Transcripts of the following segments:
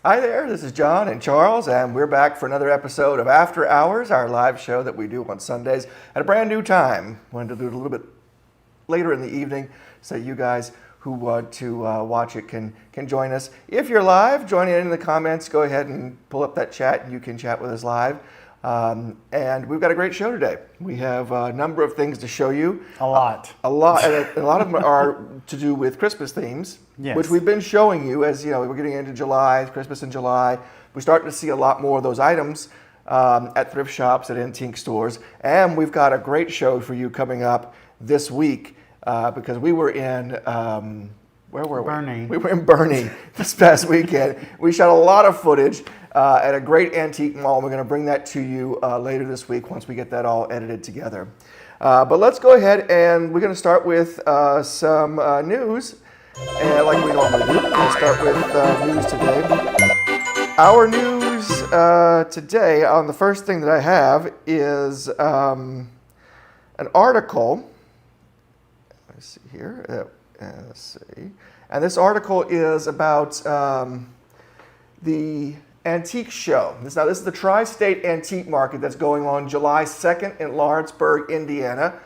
Hi there, this is John and Charles, and we're back for another episode of After Hours, our live show that we do on Sundays at a brand new time. Wanted to do it a little bit later in the evening so you guys who want to watch it can join us. If you're live, join in the comments. Go ahead and pull up that chat and you can chat with us live. And we've got a great show today. We have a number of things to show you. A lot. And a lot of them are to do with Christmas themes, yes, which we've been showing you as, you know, we're getting into July, Christmas in July. We're starting to see a lot more of those items at thrift shops, at antique stores. And we've got a great show for you coming up this week because we were in, where were we? Bernie. We were in Bernie this past weekend. We shot a lot of footage at a great antique mall. We're going to bring that to you later this week once we get that all edited together. But let's go ahead and we're going to start with some news. And like we normally do, we'll start with news today. Our news today, on the first thing that I have, is an article. Let's see here. Let's see. And this article is about the antique show. This is the Tri-State Antique Market that's going on July 2nd in Lawrenceburg, Indiana.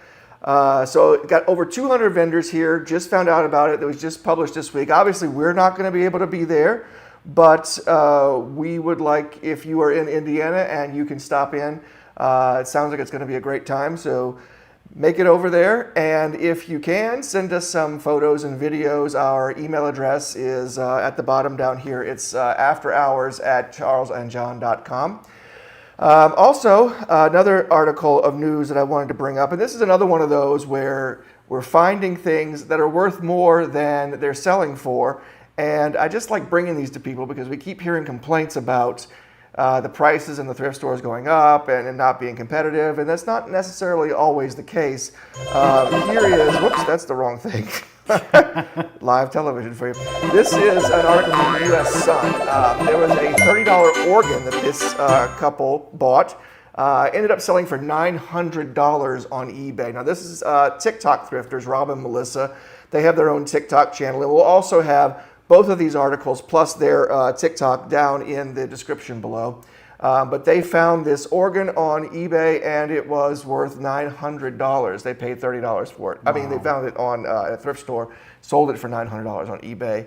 So it got over 200 vendors here. Just found out about it. It was just published this week. Obviously, we're not going to be able to be there, but we would like, if you are in Indiana and you can stop in, it sounds like it's going to be a great time. So make it over there, and if you can, send us some photos and videos. Our email address is at the bottom down here. It's afterhours@charlesandjohn.com. Also, another article of news that I wanted to bring up, and this is another one of those where we're finding things that are worth more than they're selling for, and I just like bringing these to people because we keep hearing complaints about the prices in the thrift stores going up and not being competitive, and that's not necessarily always the case. Here is, whoops, that's the wrong thing. Live television for you. This is an article from the U.S. Sun. There was a $30 organ that this couple bought. Ended up selling for $900 on eBay. Now this is TikTok thrifters, Rob and Melissa. They have their own TikTok channel, and we'll also have both of these articles plus their TikTok down in the description below. But they found this organ on eBay and it was worth $900. They paid $30 for it. Wow. I mean, they found it on a thrift store, sold it for $900 on eBay.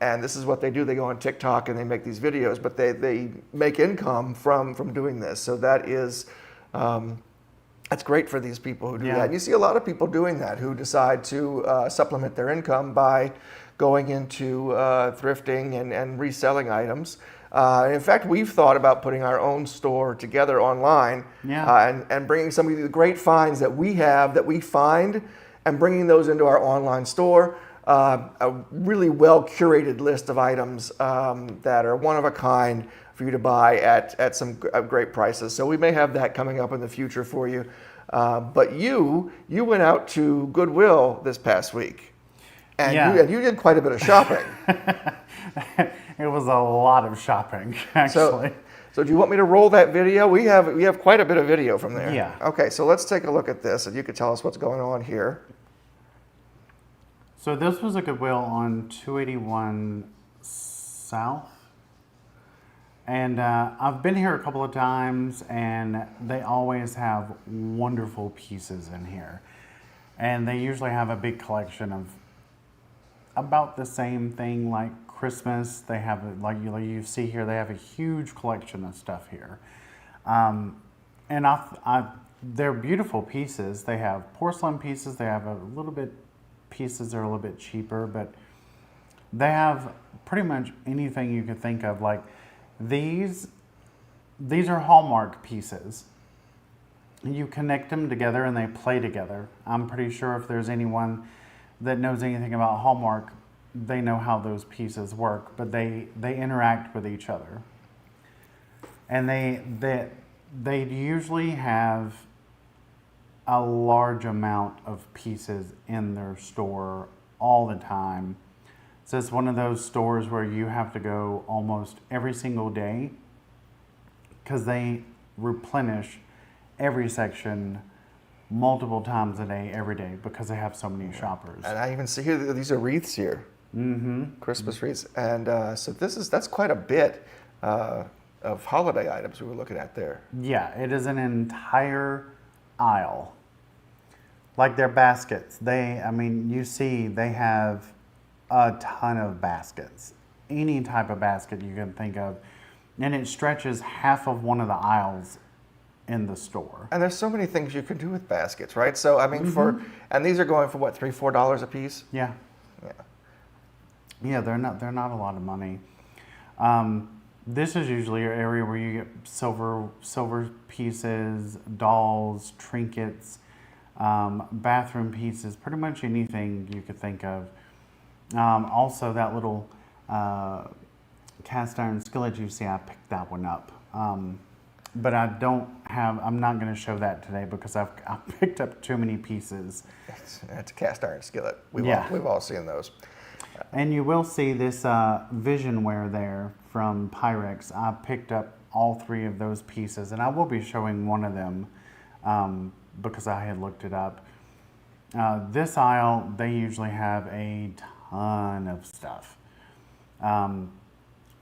And this is what they do. They go on TikTok and they make these videos, but they make income from doing this. So that is, that's great for these people who do that. And you see a lot of people doing that who decide to supplement their income by going into thrifting and reselling items. In fact, we've thought about putting our own store together online and bringing some of the great finds that we have, that we find, and bringing those into our online store. A really well curated list of items that are one of a kind for you to buy at some great prices. So we may have that coming up in the future for you. But you went out to Goodwill this past week. And you did quite a bit of shopping. It was a lot of shopping, actually. So do you want me to roll that video? We have quite a bit of video from there. Yeah. Okay, so let's take a look at this, and you can tell us what's going on here. So this was a Goodwill on 281 South. And I've been here a couple of times, and they always have wonderful pieces in here. And they usually have a big collection of about the same thing like Christmas. They have, like you see here, they have a huge collection of stuff here. And they're beautiful pieces. They have porcelain pieces. They have a little bit pieces that are a little bit cheaper, but they have pretty much anything you could think of. Like these are Hallmark pieces. You connect them together and they play together. I'm pretty sure if there's anyone that knows anything about Hallmark, they know how those pieces work, but they interact with each other. And they usually have a large amount of pieces in their store all the time. So it's one of those stores where you have to go almost every single day because they replenish every section multiple times a day, every day, because they have so many shoppers. And I even see here, these are wreaths here. Christmas wreaths. And so that's quite a bit of holiday items we were looking at there. Yeah, it is an entire aisle. Like their baskets. You see they have a ton of baskets. Any type of basket you can think of. And it stretches half of one of the aisles in the store. And there's so many things you can do with baskets, right? So I mean, and these are going for what, $3-4 a piece? Yeah. Yeah. Yeah, they're not a lot of money. This is usually your area where you get silver pieces, dolls, trinkets, bathroom pieces, pretty much anything you could think of. Also, that little cast iron skillet you see, I picked that one up. But I'm not going to show that today because I picked up too many pieces. It's a cast iron skillet. We've all seen those. And you will see this visionware there from Pyrex. I picked up all 3 of those pieces, and I will be showing one of them because I had looked it up. This aisle, they usually have a ton of stuff.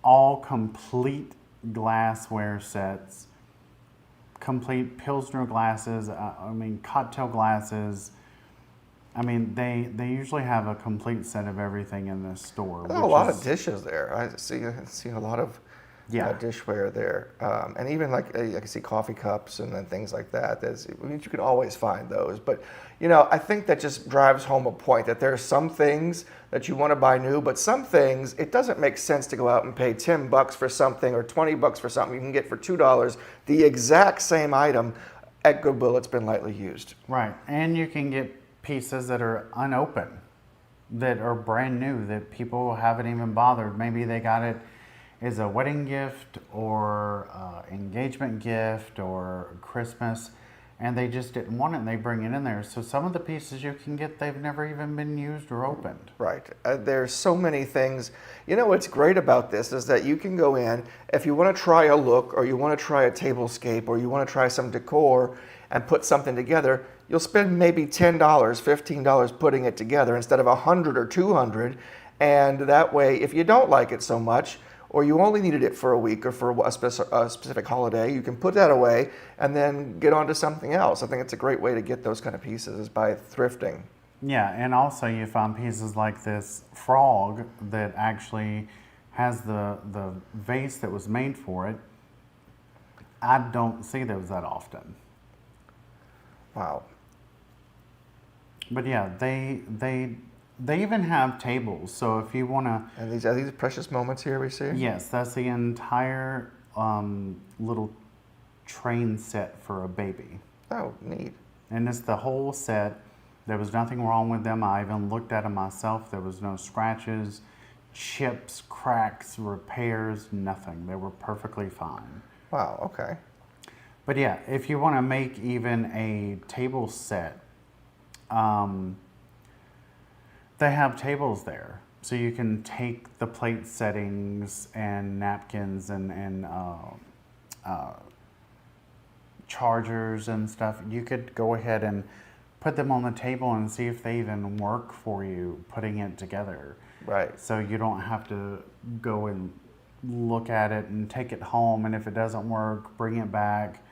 All complete glassware sets, complete Pilsner glasses, cocktail glasses. They usually have a complete set of everything in this store. There's a lot of dishes there. I see a lot of dishware there, and even I can see coffee cups and then things like that. You can always find those, but I think that just drives home a point that there are some things that you want to buy new, but some things it doesn't make sense to go out and pay $10 for something or $20 for something you can get for $2 the exact same item at Goodwill that's been lightly used. Right, and you can get pieces that are unopened, that are brand new, that people haven't even bothered. Maybe they got it as a wedding gift or engagement gift or Christmas, and they just didn't want it and they bring it in there. So some of the pieces you can get, they've never even been used or opened. Right. There's so many things. What's great about this is that you can go in, if you want to try a look or you want to try a tablescape or you want to try some decor and put something together, you'll spend maybe $10, $15 putting it together instead of $100 or $200. And that way, if you don't like it so much, or you only needed it for a week or for a specific holiday, you can put that away and then get on to something else. I think it's a great way to get those kind of pieces is by thrifting. Yeah, and also you find pieces like this frog that actually has the vase that was made for it. I don't see those that often. Wow. But yeah, they even have tables. So if you want to... And are these precious moments here we see? Yes, that's the entire little train set for a baby. Oh, neat. And it's the whole set. There was nothing wrong with them. I even looked at them myself. There was no scratches, chips, cracks, repairs, nothing. They were perfectly fine. Wow, okay. But yeah, if you want to make even a table set, they have tables there. So you can take the plate settings and napkins and chargers and stuff. You could go ahead and put them on the table and see if they even work for you putting it together. Right. So you don't have to go and look at it and take it home, and if it doesn't work, bring it back.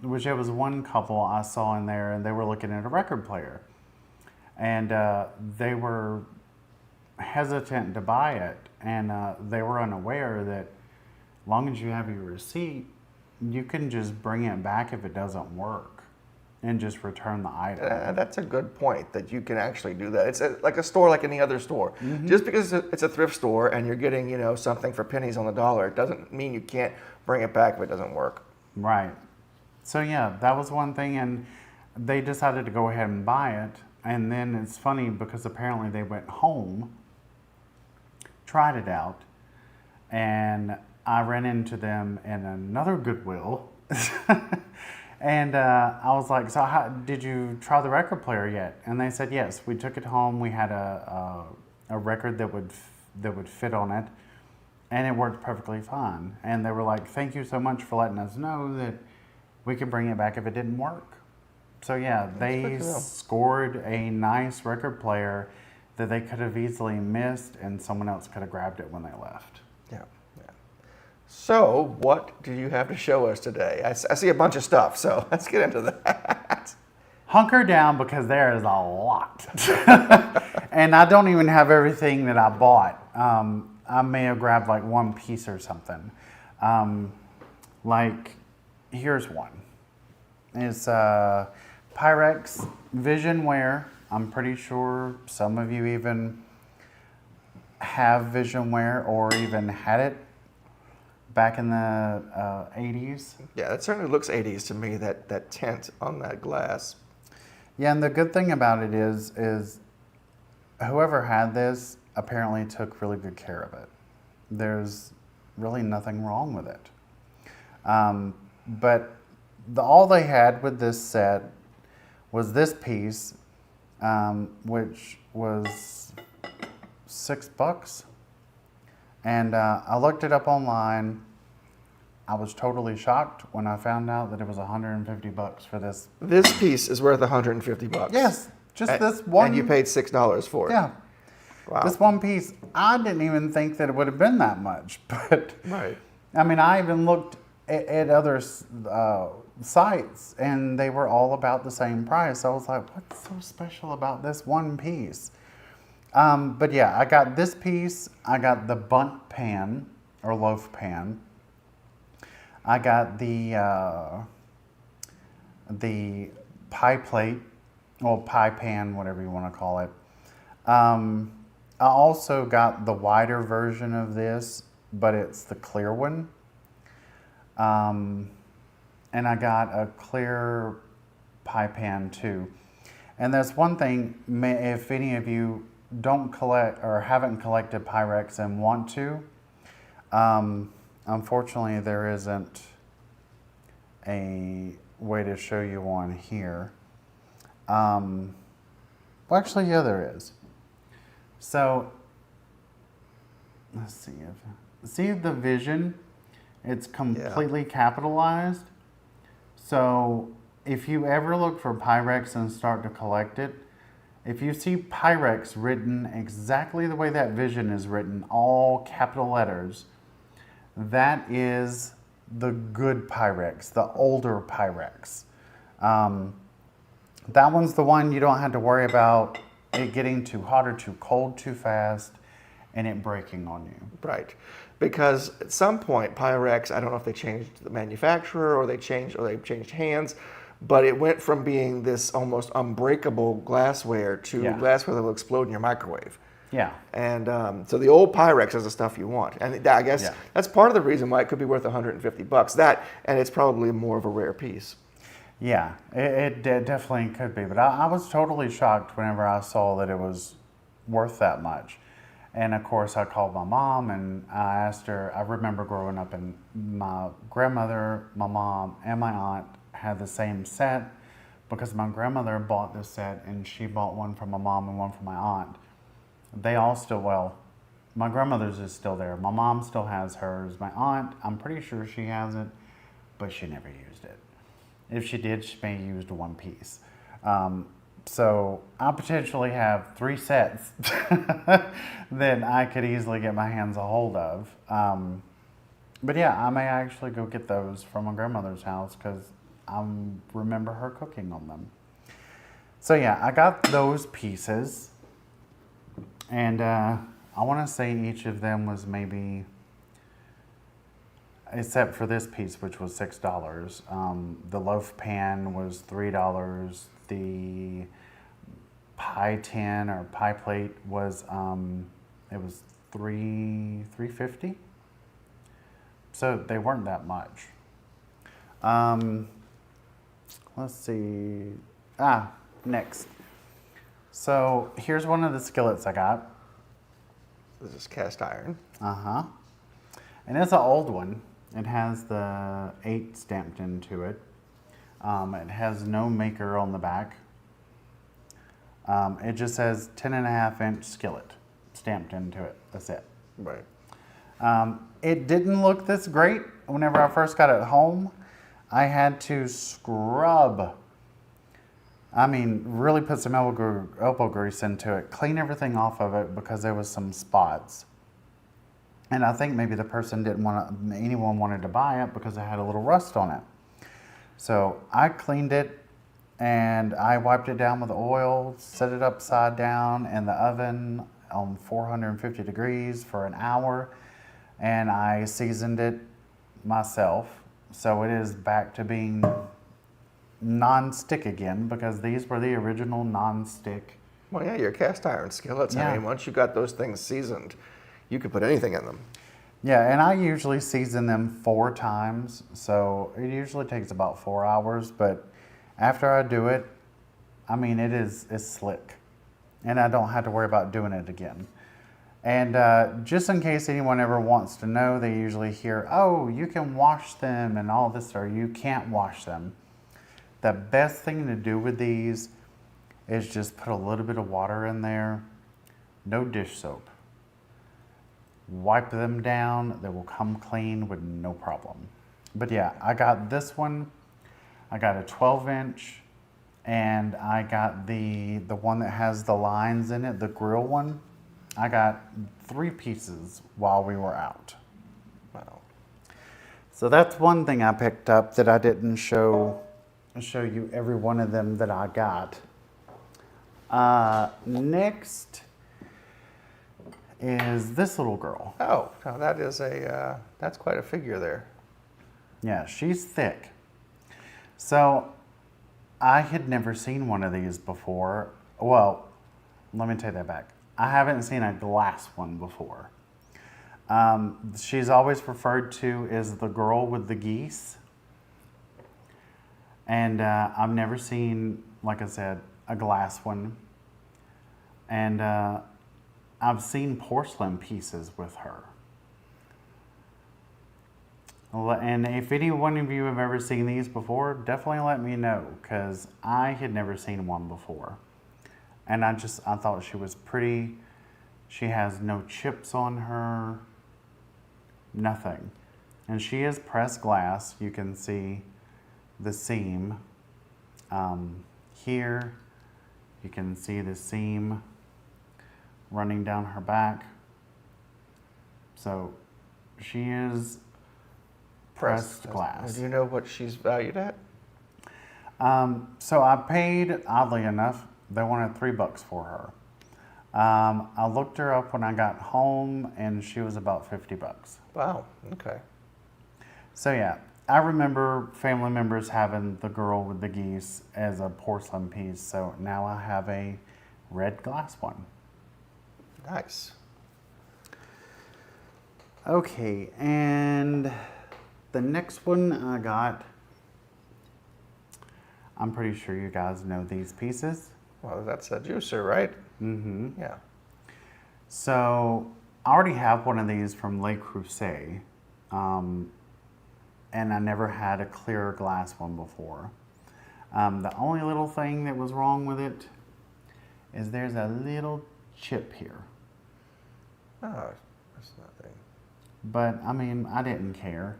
Which there was one couple I saw in there, and they were looking at a record player. And they were hesitant to buy it, and they were unaware that as long as you have your receipt, you can just bring it back if it doesn't work and just return the item. That's a good point, that you can actually do that. It's like a store like any other store. Mm-hmm. Just because it's a thrift store and you're getting something for pennies on the dollar, it doesn't mean you can't bring it back if it doesn't work. Right. So yeah, that was one thing, and they decided to go ahead and buy it. And then it's funny because apparently they went home, tried it out, and I ran into them in another Goodwill. And I was like, so how, did you try the record player yet? And they said, yes, we took it home. We had a record that would fit on it, and it worked perfectly fine. And they were like, thank you so much for letting us know that we could bring it back if it didn't work. So yeah, they scored a nice record player that they could have easily missed and someone else could have grabbed it when they left. Yeah. So, what do you have to show us today? I see a bunch of stuff, so let's get into that. Hunker down because there is a lot. And I don't even have everything that I bought. I may have grabbed like one piece or something. Like, here's one. It's Pyrex Vision Wear. I'm pretty sure some of you even have Vision Wear or even had it back in the 80s. Yeah, that certainly looks 80s to me, that tint on that glass. Yeah, and the good thing about it is whoever had this apparently took really good care of it. There's really nothing wrong with it. But all they had with this set was this piece, which was $6. And I looked it up online. I was totally shocked when I found out that it was $150 for this. This piece is worth $150. Yes, just this one. And you paid $6 for it. Yeah. Wow. This one piece, I didn't even think that it would have been that much. But Right. I mean, I even looked at other sites, and they were all about the same price. I was like, what's so special about this one piece? But yeah, I got this piece. I got the bunt pan or loaf pan. I got the pie plate, or pie pan, whatever you want to call it. I also got the wider version of this, but it's the clear one. And I got a clear pie pan too. And that's one thing, if any of you don't collect or haven't collected Pyrex and want to, unfortunately there isn't a way to show you on here. Well, actually, yeah, there is. So, let's see see the vision? It's completely capitalized. So, if you ever look for Pyrex and start to collect it, if you see Pyrex written exactly the way that vision is written, all capital letters, that is the good Pyrex, the older Pyrex. That one's the one you don't have to worry about it getting too hot or too cold too fast and it breaking on you. Right. Because at some point, Pyrex, I don't know if they changed the manufacturer or they changed hands, but it went from being this almost unbreakable glassware to glassware that will explode in your microwave. Yeah. And so the old Pyrex is the stuff you want. And I guess that's part of the reason why it could be worth $150. That, and it's probably more of a rare piece. Yeah, it definitely could be. But I was totally shocked whenever I saw that it was worth that much. And of course, I called my mom and I asked her. I remember growing up, and my grandmother, my mom, and my aunt had the same set because my grandmother bought this set and she bought one for my mom and one for my aunt. They all still, well, my grandmother's is still there. My mom still has hers. My aunt, I'm pretty sure she has it, but she never used it. If she did, she may have used one piece. So I potentially have 3 sets that I could easily get my hands a hold of. But yeah, I may actually go get those from my grandmother's house because I remember her cooking on them. So yeah, I got those pieces. And I want to say each of them was maybe, except for this piece, which was $6. The loaf pan was $3. The pie tin or pie plate was it was $3.50. So they weren't that much. Let's see. Next. So here's one of the skillets I got. This is cast iron. Uh-huh. And it's an old one. It has the 8 stamped into it. It has no maker on the back. It just says 10.5-inch skillet stamped into it. That's it. Right. It didn't look this great whenever I first got it home. I had to scrub I mean, really put some elbow grease into it. Clean everything off of it because there was some spots. And I think maybe the person didn't want anyone wanted to buy it because it had a little rust on it. So I cleaned it and I wiped it down with oil, set it upside down in the oven on 450 degrees for an hour, and I seasoned it myself. So it is back to being non-stick again because these were the original non-stick. Well, yeah, your cast iron skillets. I Yeah. mean, once you got those things seasoned, you could put anything in them. Yeah, and I usually season them 4 times, so it usually takes about 4 hours, but after I do it, I mean, it's slick, and I don't have to worry about doing it again. And just in case anyone ever wants to know, they usually hear, oh, you can wash them and all this, or you can't wash them. The best thing to do with these is just put a little bit of water in there, no dish soap. Wipe them down, they will come clean with no problem. But yeah, I got this one, I got a 12-inch, and I got the one that has the lines in it, the grill one. I got 3 pieces while we were out. Wow. So that's one thing I picked up that I didn't show you every one of them that I got. Next is this little girl. Oh, now that is that's quite a figure there. Yeah, she's thick. So I had never seen one of these before. Well, let me take that back. I haven't seen a glass one before. She's always referred to as the girl with the geese. And I've never seen, like I said, a glass one. And I've seen porcelain pieces with her. And if any one of you have ever seen these before, definitely let me know, because I had never seen one before. And I thought she was pretty. She has no chips on her, nothing. And she is pressed glass. You can see the seam here. You can see the seam running down her back. So she is pressed glass. Do you know what she's valued at? So I paid, oddly enough, they wanted $3 for her. I looked her up when I got home, and she was about $50. Wow. Okay. So yeah, I remember family members having the girl with the geese as a porcelain piece. So now I have a red glass one. Nice. Okay, and the next one I got, I'm pretty sure you guys know these pieces. Well, that's a juicer, right? Mm-hmm. Yeah. So I already have one of these from Le Creuset, and I never had a clear glass one before. The only little thing that was wrong with it is there's a little chip here. Oh, that's nothing. But I mean, I didn't care.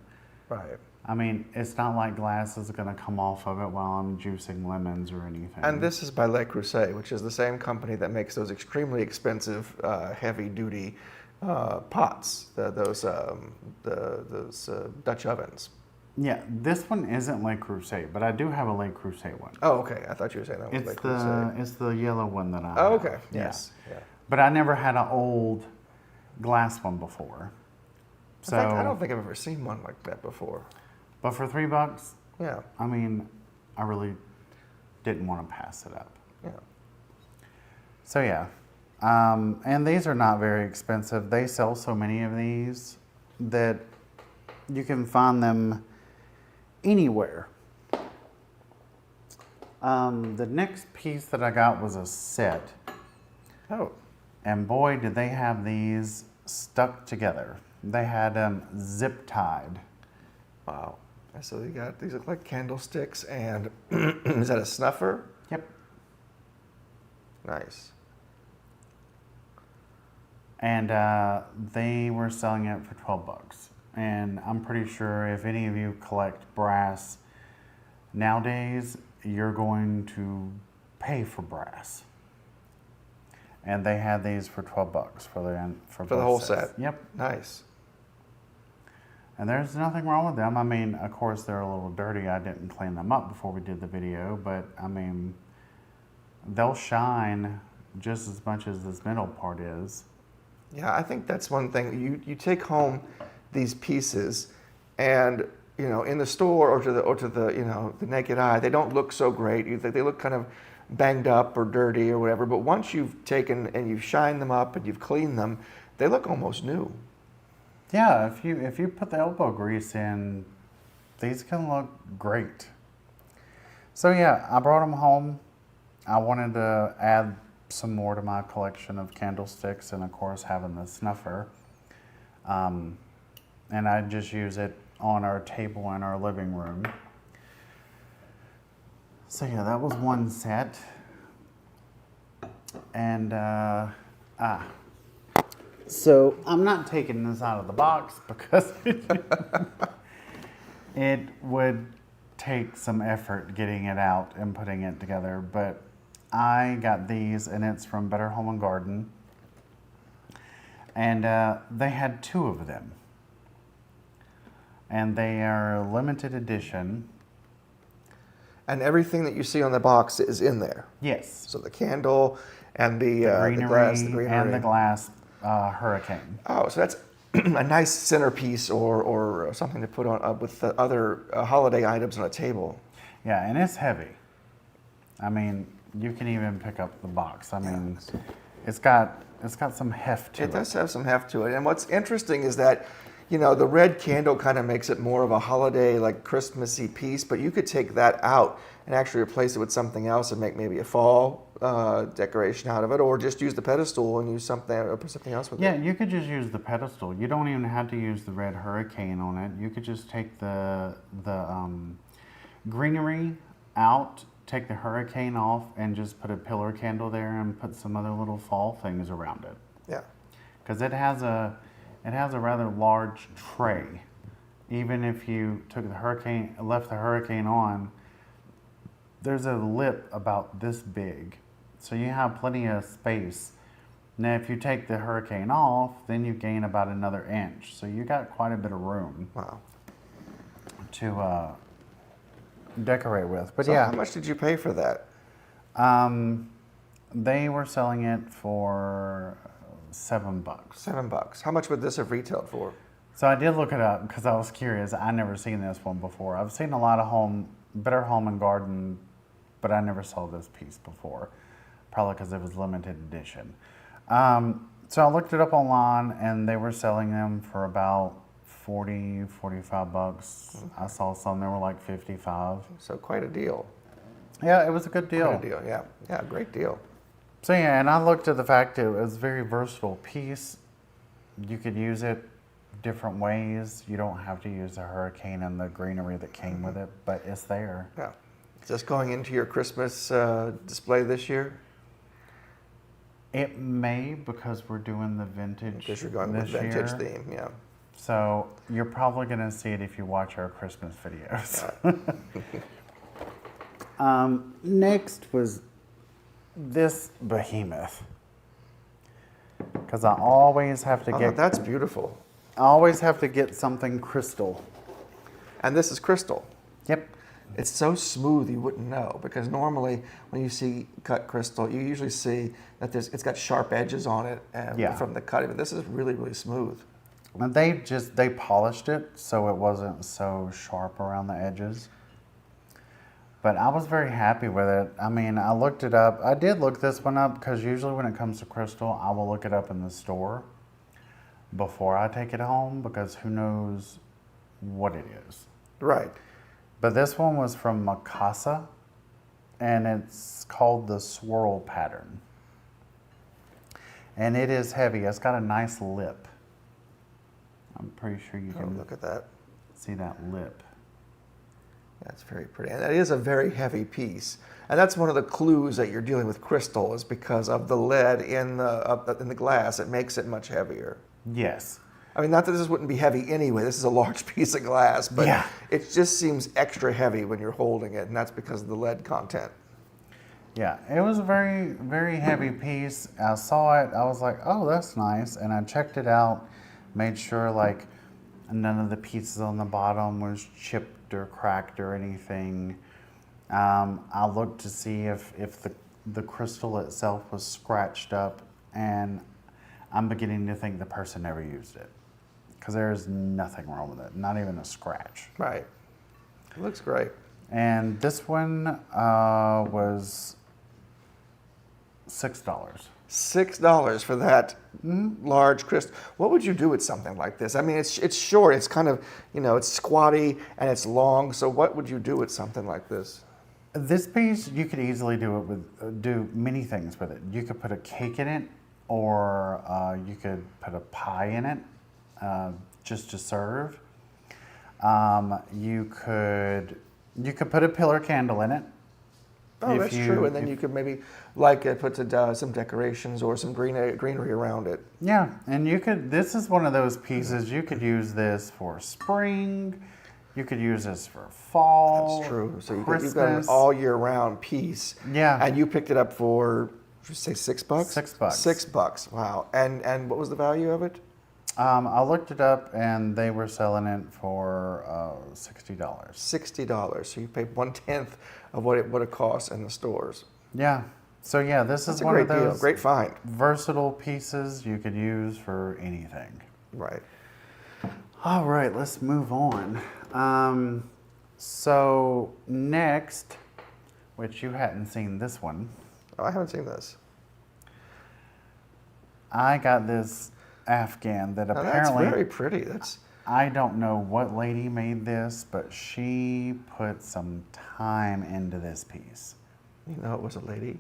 Right. I mean, it's not like glass is going to come off of it while I'm juicing lemons or anything. And this is by Le Creuset, which is the same company that makes those extremely expensive, heavy-duty pots, those Dutch ovens. Yeah, this one isn't Le Creuset, but I do have a Le Creuset one. Oh, okay. I thought you were saying that was Le Creuset. It's the yellow one that I Oh, have. okay. Yes. Yeah. But I never had an old glass one before. In fact, I don't think I've ever seen one like that before. But for $3, Yeah. I mean, I really didn't want to pass it up. Yeah. So yeah, and these are not very expensive. They sell so many of these that you can find them anywhere. The next piece that I got was a set. Oh. And boy, did they have these stuck together. They had them zip tied. Wow. So you got these look like candlesticks, and is that a snuffer? Yep. Nice. And they were selling it for $12. And I'm pretty sure if any of you collect brass nowadays, you're going to pay for brass. And they had these for $12 for For the both whole sets. set? Yep. Nice. And there's nothing wrong with them. I mean, of course, they're a little dirty. I didn't clean them up before we did the video, but I mean, they'll shine just as much as this middle part is. Yeah, I think that's one thing. You take home these pieces, and in the store or to the the naked eye, they don't look so great. They look kind of banged up or dirty or whatever. But once you've taken and you've shined them up and you've cleaned them, they look almost new. Yeah, if you put the elbow grease in, these can look great. So yeah, I brought them home. I wanted to add some more to my collection of candlesticks, and of course having the snuffer. And I just use it on our table in our living room. So yeah, that was one set. And so I'm not taking this out of the box because it would take some effort getting it out and putting it together. But I got these, and it's from Better Home and Garden. And they had 2 of them. And they are limited edition. And everything that you see on the box is in there. Yes. So the candle and the greenery and the glass hurricane. Oh, so that's a nice centerpiece or something to put on with the other holiday items on a table. Yeah, and it's heavy. I mean, you can even pick up the box. I mean, it's got some heft to it. It does have some heft to it. And what's interesting is that, the red candle kind of makes it more of a holiday, like Christmassy piece, but you could take that out and actually replace it with something else and make maybe a fall decoration out of it, or just use the pedestal and use something else with it. Yeah, you could just use the pedestal. You don't even have to use the red hurricane on it. You could just take the greenery out, take the hurricane off, and just put a pillar candle there and put some other little fall things around it. Yeah. Because it has a rather large tray. Even if you left the hurricane on, there's a lip about this big. So you have plenty of space. Now if you take the hurricane off, then you gain about another inch. So you got quite a bit of room. Wow. To decorate with. But So yeah. how much did you pay for that? They were selling it for $7. $7. How much would this have retailed for? So I did look it up because I was curious. I never seen this one before. I've seen a lot of Better Home and Garden, but I never saw this piece before. Probably because it was limited edition. So I looked it up online, and they were selling them for about $40, $45. I saw some that were like $55. So quite a deal. Yeah, it was a good deal. Quite a deal, yeah. Yeah, great deal. So yeah, and I looked at the fact that it was a very versatile piece. You could use it different ways. You don't have to use the hurricane and the greenery that came with it, but it's there. Yeah. Is this going into your Christmas display this year? It may, because we're doing the vintage Because you're going with vintage theme, yeah. So you're probably going to see it if you watch our Christmas videos. Next was this behemoth. Because I always have to Oh, that's beautiful. I always have to get something crystal. And this is crystal. Yep. It's so smooth you wouldn't know, because normally when you see cut crystal, you usually see that it's got sharp edges on it from the cutting. But this is really, really smooth. And they polished it so it wasn't so sharp around the edges. But I was very happy with it. I mean, I looked it up. I did look this one up because usually when it comes to crystal, I will look it up in the store before I take it home, because who knows what it is. Right. But this one was from Mikasa, and it's called the swirl pattern. And it is heavy. It's got a nice lip. I'm pretty sure you can look at that. see that lip. That's very pretty. And that is a very heavy piece. And that's one of the clues that you're dealing with crystal, is because of the lead in the glass. It makes it much heavier. Yes. I mean, not that this wouldn't be heavy anyway. This is a large piece of glass, but yeah, it just seems extra heavy when you're holding it, and that's because of the lead content. Yeah, it was a very, very heavy piece. I saw it, I was like, oh, that's nice. And I checked it out, made sure like none of the pieces on the bottom was chipped or cracked or anything. I looked to see if the crystal itself was scratched up, and I'm beginning to think the person never used it. Because there's nothing wrong with it, not even a scratch. Right. It looks great. And this one was $6. $6 for that large crystal. What would you do with something like this? I mean, it's short. It's kind of, it's squatty and it's long. So what would you do with something like this? This piece, you could easily do many things with it. You could put a cake in it, or you could put a pie in it, just to serve. You could put a pillar candle in it. Oh, that's true. And then you could maybe put some decorations or some greenery around it. Yeah, and this is one of those pieces, you could use this for spring, you could use this for fall. That's true. So you've Christmas. got an all year round piece. Yeah. And you picked it up for, did you say $6? $6. $6. Wow. And what was the value of it? I looked it up and they were selling it for $60. $60. So you paid 1/10 of what it costs in the stores. Yeah. So yeah, this That's is a one great of those deal. Great find. versatile pieces you could use for anything. Right. All right, let's move on. So next, which you hadn't seen this one, Oh, I haven't seen this. I got this Afghan that Now, apparently that's very pretty. I don't know what lady made this, but she put some time into this piece. You know, it was a lady.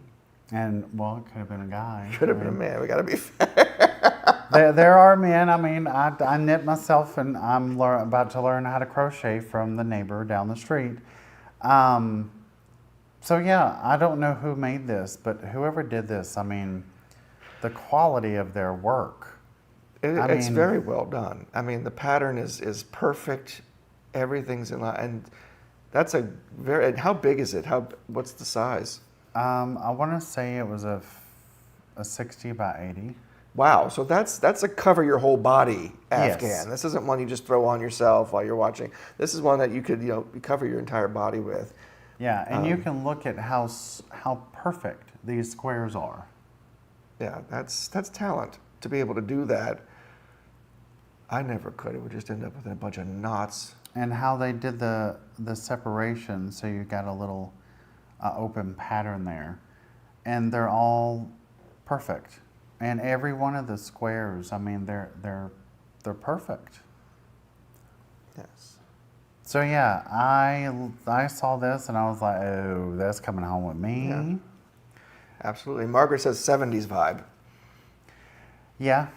And well, it could have been a guy. Could have been a man. We got to be fair. There are men. I mean, I knit myself, and I'm about to learn how to crochet from the neighbor down the street. So yeah, I don't know who made this, but whoever did this, I mean, the quality of their work. It's very well done. I mean, the pattern is perfect. Everything's in line, and that's a very. And how big is it? What's the size? I want to say it was a 60 by 80. Wow, so that's a cover your whole body Afghan. Yes. This isn't one you just throw on yourself while you're watching. This is one that you could cover your entire body with. Yeah, and you can look at how perfect these squares are. Yeah, that's talent to be able to do that. I never could. It would just end up with a bunch of knots. And how they did the separation, so you got a little open pattern there, and they're all perfect. And every one of the squares, I mean, they're perfect. Yes. So yeah, I saw this and I was like, oh, that's coming home with me. Yeah. Absolutely. Margaret says 70s vibe. Yeah,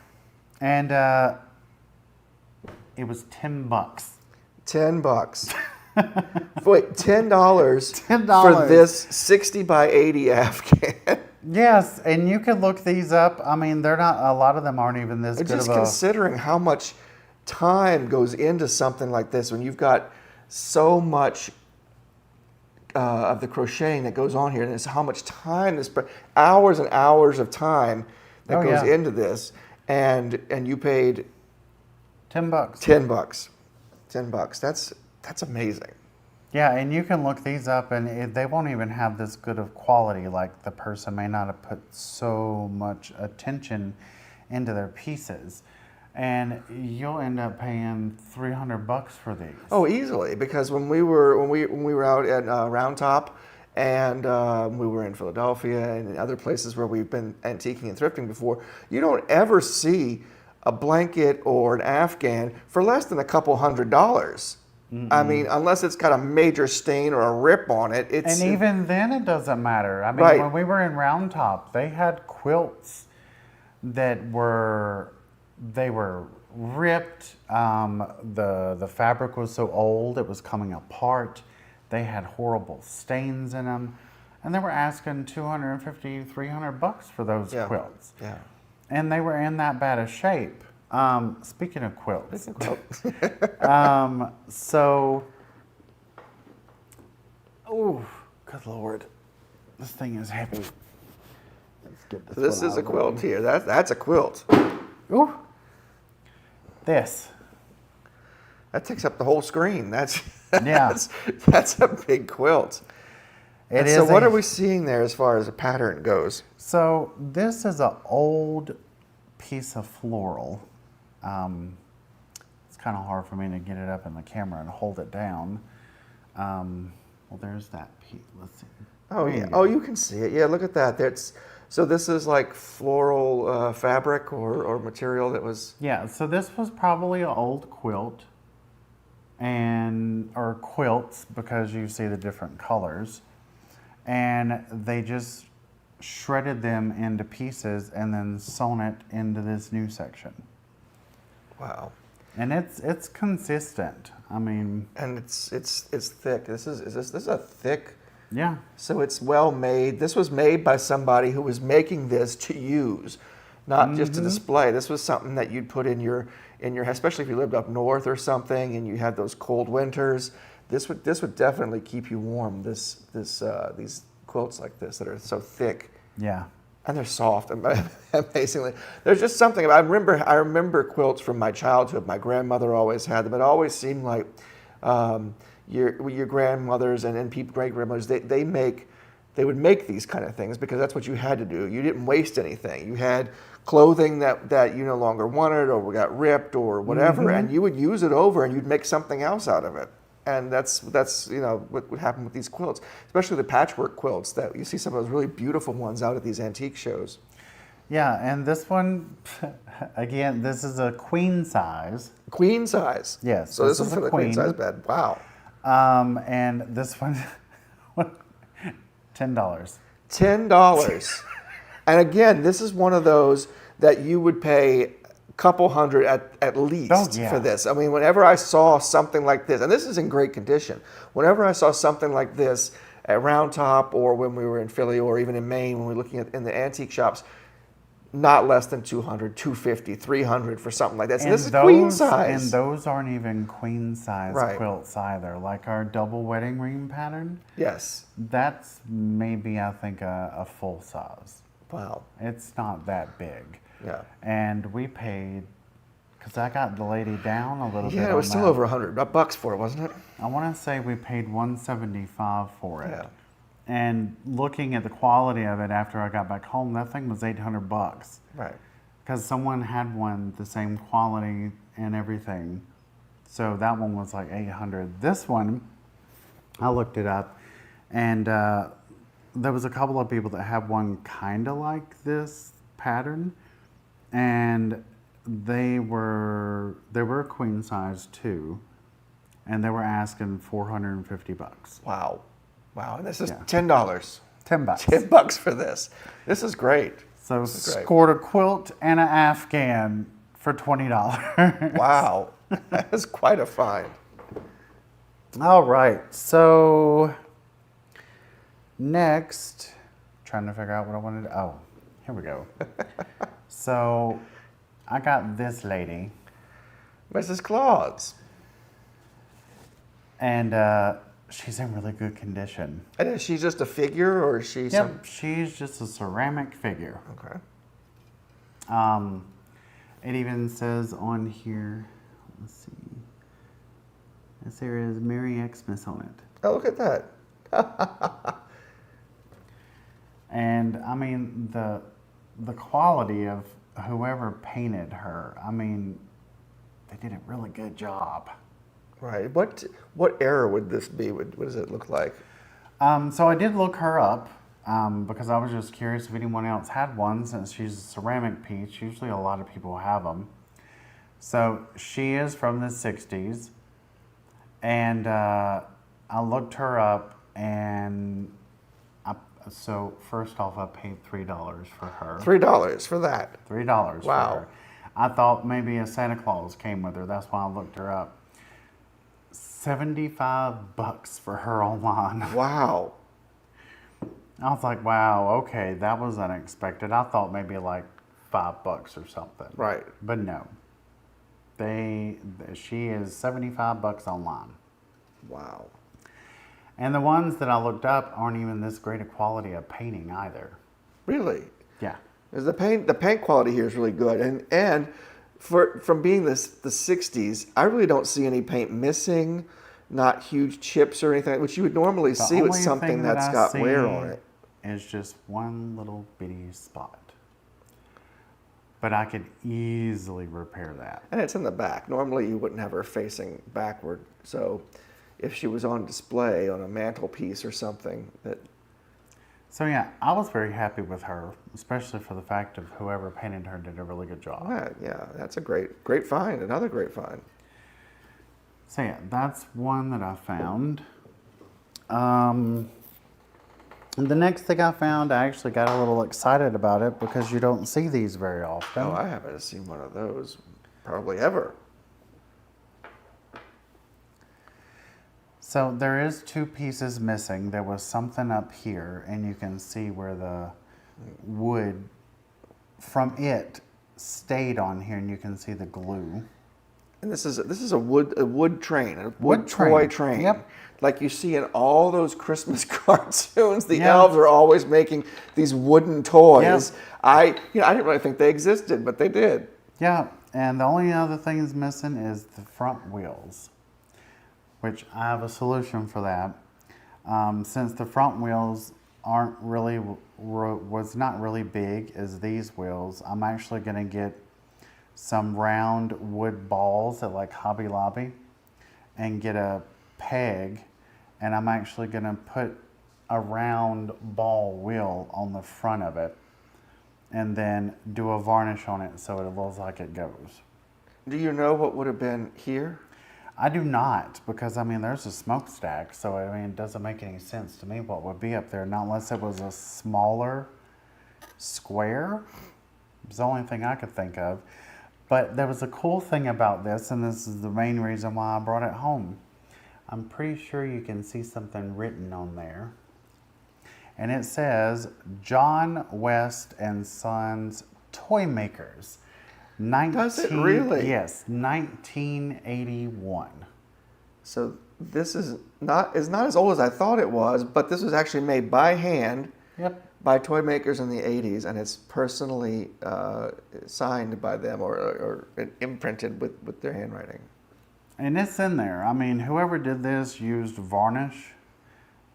and it was $10. $10. Wait, $10 $10 for this 60 by 80 Afghan. Yes, and you can look these up. I mean, they're not. A lot of them aren't even this good Just of a. considering how much time goes into something like this, when you've got so much of the crocheting that goes on here, and it's how much time hours and hours of time that goes into this, and you paid $10. $10. $10. That's amazing. Yeah, and you can look these up, and they won't even have this good of quality. Like, the person may not have put so much attention into their pieces, and you'll end up paying $300 for these. Oh, easily, because when we were out at Round Top, and we were in Philadelphia and in other places where we've been antiquing and thrifting before, you don't ever see a blanket or an Afghan for less than a couple $100. I mean, unless it's got a major stain or a rip on it. And even then, it doesn't matter. I mean, Right. when we were in Round Top, they had quilts that were ripped. The fabric was so old, it was coming apart. They had horrible stains in them. And they were asking $250, $300 for those quilts. Yeah. And they were in that bad a shape. Speaking of quilts. So, oh, good Lord. This thing is heavy. Let's get this. So this one is out a of the quilt way. here. That's a quilt. Ooh. This. That takes up the whole screen. That's Yeah. that's a big quilt. It And is. so what are we seeing there as far as a pattern goes? So this is an old piece of floral. It's kind of hard for me to get it up in the camera and hold it down. Well, there's that piece. Let's see. Oh There yeah. you Oh, go. you can see it. Yeah, look at that. That's so. This is like floral fabric or material that was. Yeah, so this was probably an old quilt, or quilts, because you see the different colors. And they just shredded them into pieces and then sewn it into this new section. Wow. And it's consistent. I mean, And it's thick. This is a thick. yeah. So it's well made. This was made by somebody who was making this to use, not just to display. This was something that you'd put in your, especially if you lived up north or something and you had those cold winters. This would definitely keep you warm. These quilts like this that are so thick. Yeah. And they're soft, amazingly. There's just something. I remember quilts from my childhood. My grandmother always had them. It always seemed like your grandmothers and great grandmothers, they would make these kind of things because that's what you had to do. You didn't waste anything. You had clothing that you no longer wanted or got ripped or whatever, and you would use it over and you'd make something else out of it. And that's what would happen with these quilts, especially the patchwork quilts that you see some of those really beautiful ones out at these antique shows. Yeah, and this one, again, this is a queen size. Queen size. Yes, So this this is is for a the queen queen. size bed. Wow. And this one, $10. $10. And again, this is one of those that you would pay a couple hundred at least Oh, yeah. for this. I mean, whenever I saw something like this, and this is in great condition, whenever I saw something like this at Round Top or when we were in Philly or even in Maine when we were looking at in the antique shops, not less than 200, 250, 300 for something like that. So this is queen size. And those aren't even queen size Right. quilts either. Like our double wedding ring pattern, Yes. that's maybe, I think, a full size. Wow. It's not that big. Yeah. And we paid, because I got the lady down a little bit. Yeah, it was on still that. over $100 for it, wasn't it? I want to say we paid $175 for it. Yeah. And looking at the quality of it after I got back home, that thing was $800. Right. Because someone had one the same quality and everything. So that one was like $800. This one, I looked it up, and there was a couple of people that had one kind of like this pattern, and they were queen size too, and they were asking $450. Wow. Wow. And this is Yeah. $10. $10. $10 for this. This is great. So This is great. scored a quilt and an Afghan for $20. Wow. That is quite a find. All right, so next, trying to figure out what I wanted to, oh, here we go. So I got this lady, Mrs. Claus. and she's in really good condition. And is she just a figure or is she some... Yep, she's just a ceramic figure. Okay. It even says on here, let's see, there is Merry Xmas on it. Oh, look at that. And I mean, the quality of whoever painted her, I mean, they did a really good job. Right. What era would this be? What does it look like? So I did look her up because I was just curious if anyone else had one, since she's a ceramic piece. Usually a lot of people have them. So she is from the 60s. And I looked her up, and so first off, I paid $3 for her. $3 for that. $3 Wow. for her. I thought maybe a Santa Claus came with her. That's why I looked her up. $75 for her online. Wow. I was like, wow, okay, that was unexpected. I thought maybe like $5 or something. Right. But no. She is $75 online. Wow. And the ones that I looked up aren't even this great a quality of painting either. Really? Yeah. 'Cause the paint quality here is really good, and from being the 60s, I really don't see any paint missing, not huge chips or anything, which you would normally see with something that's got wear on it. Is just one little bitty spot. But I could easily repair that. And it's in the back. Normally you wouldn't have her facing backward. So if she was on display on a mantelpiece or something that... So yeah, I was very happy with her, especially for the fact of whoever painted her did a really good job. Yeah, that's a great find. Another great find. So yeah, that's one that I found. The next thing I found, I actually got a little excited about it because you don't see these very often. Oh, I haven't seen one of those probably ever. So there is 2 pieces missing. There was something up here, and you can see where the wood from it stayed on here, and you can see the glue. And this is a wood train, a wood train. toy train. Yep. Like you see in all those Christmas cartoons, the elves are always making these wooden toys. Yep. I didn't really think they existed, but they did. Yeah, and the only other thing that's missing is the front wheels, which I have a solution for that. Since the front wheels aren't really was not really big as these wheels, I'm actually going to get some round wood balls at like Hobby Lobby and get a peg, and I'm actually going to put a round ball wheel on the front of it and then do a varnish on it so it looks like it goes. Do you know what would have been here? I do not, because I mean there's a smokestack, so I mean it doesn't make any sense to me what would be up there, not unless it was a smaller square. It's the only thing I could think of. But there was a cool thing about this, and this is the main reason why I brought it home. I'm pretty sure you can see something written on there. And it says, John West and Sons Toy Makers. Does it really? Yes, 1981. So this is not as old as I thought it was, but this was actually made by hand. Yep. By toy makers in the 80s, and it's personally signed by them or imprinted with their handwriting. And it's in there. I mean, whoever did this used varnish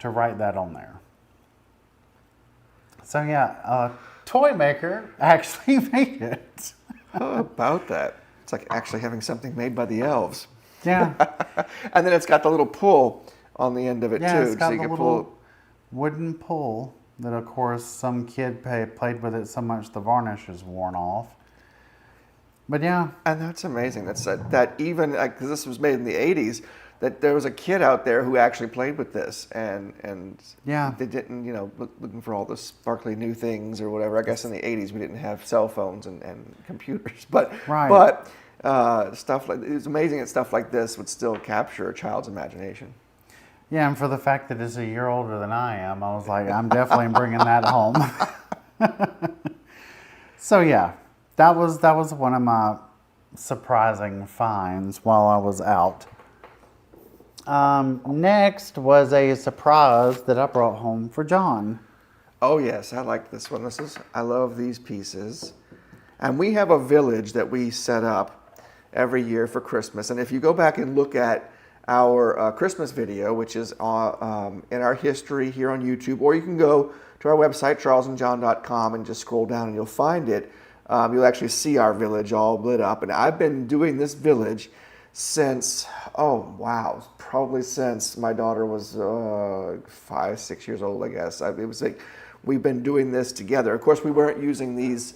to write that on there. So yeah, a toy maker actually made it. How about that? It's like actually having something made by the elves. Yeah. And then it's got the little pull on the end of it Yeah, too. it's got so you the can little pull. wooden pull that, of course, some kid played with it so much the varnish is worn off. But yeah. And that's amazing. That even, because this was made in the 80s, that there was a kid out there who actually played with this, and Yeah. they didn't, looking for all the sparkly new things or whatever. I guess in the 80s we didn't have cell phones and computers, but stuff like it's amazing that stuff like this would still capture a child's imagination. Yeah, and for the fact that it's a year older than I am, I was like, I'm definitely bringing that home. So yeah, that was one of my surprising finds while I was out. Next was a surprise that I brought home for John. Oh yes, I like this one. I love these pieces. And we have a village that we set up every year for Christmas. And if you go back and look at our Christmas video, which is in our history here on YouTube, or you can go to our website, charlesandjohn.com, and just scroll down and you'll find it. You'll actually see our village all lit up. And I've been doing this village since, probably since my daughter was 5, 6 years old, I guess. It was like we've been doing this together. Of course, we weren't using these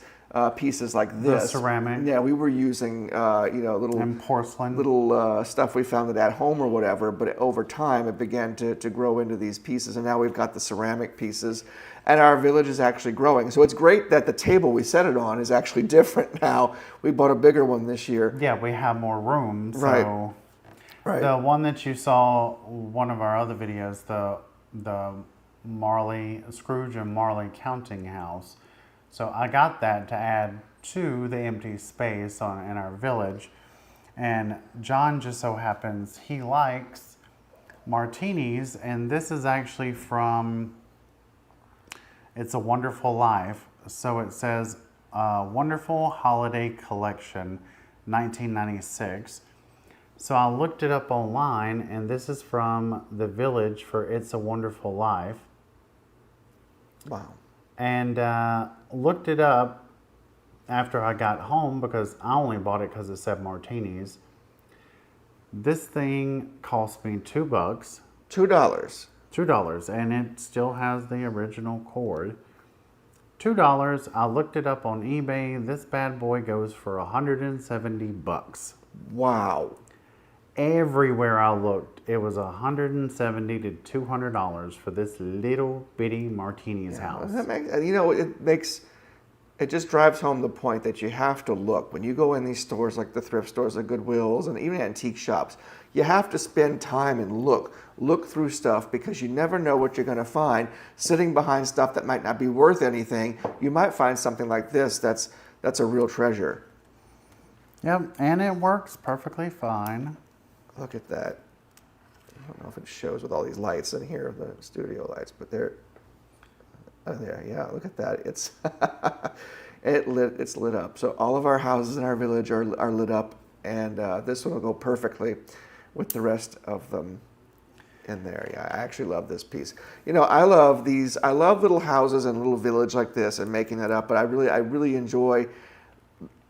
pieces like this. The ceramic. Yeah, we were using little and porcelain, little stuff we found at home or whatever. But over time, it began to grow into these pieces, and now we've got the ceramic pieces, and our village is actually growing. So it's great that the table we set it on is actually different now. We bought a bigger one this year. Yeah, we have more room. So Right. The one that you saw, one of our other videos, the Scrooge and Marley counting house. So I got that to add to the empty space in our village. And John just so happens he likes martinis, and this is actually from It's a Wonderful Life. So it says Wonderful Holiday Collection 1996. So I looked it up online, and this is from the Village for It's a Wonderful Life. Wow. And looked it up after I got home because I only bought it because it said martinis. This thing cost me $2. $2. $2, and it still has the original cord. $2. I looked it up on eBay. This bad boy goes for $170. Wow. Everywhere I looked, it was $170 to $200 for this little bitty martini's house. That it just drives home the point that you have to look. When you go in these stores like the thrift stores, the Goodwills, and even antique shops, you have to spend time and look through stuff, because you never know what you're going to find. Sitting behind stuff that might not be worth anything, you might find something like this that's a real treasure. Yep, and it works perfectly fine. Look at that. I don't know if it shows with all these lights in here, the studio lights, but they're there. Yeah, look at that. It's it's lit up. So all of our houses in our village are lit up, and this one will go perfectly with the rest of them in there. Yeah, I actually love this piece. I love these. I love little houses and little village like this and making that up. But I really enjoy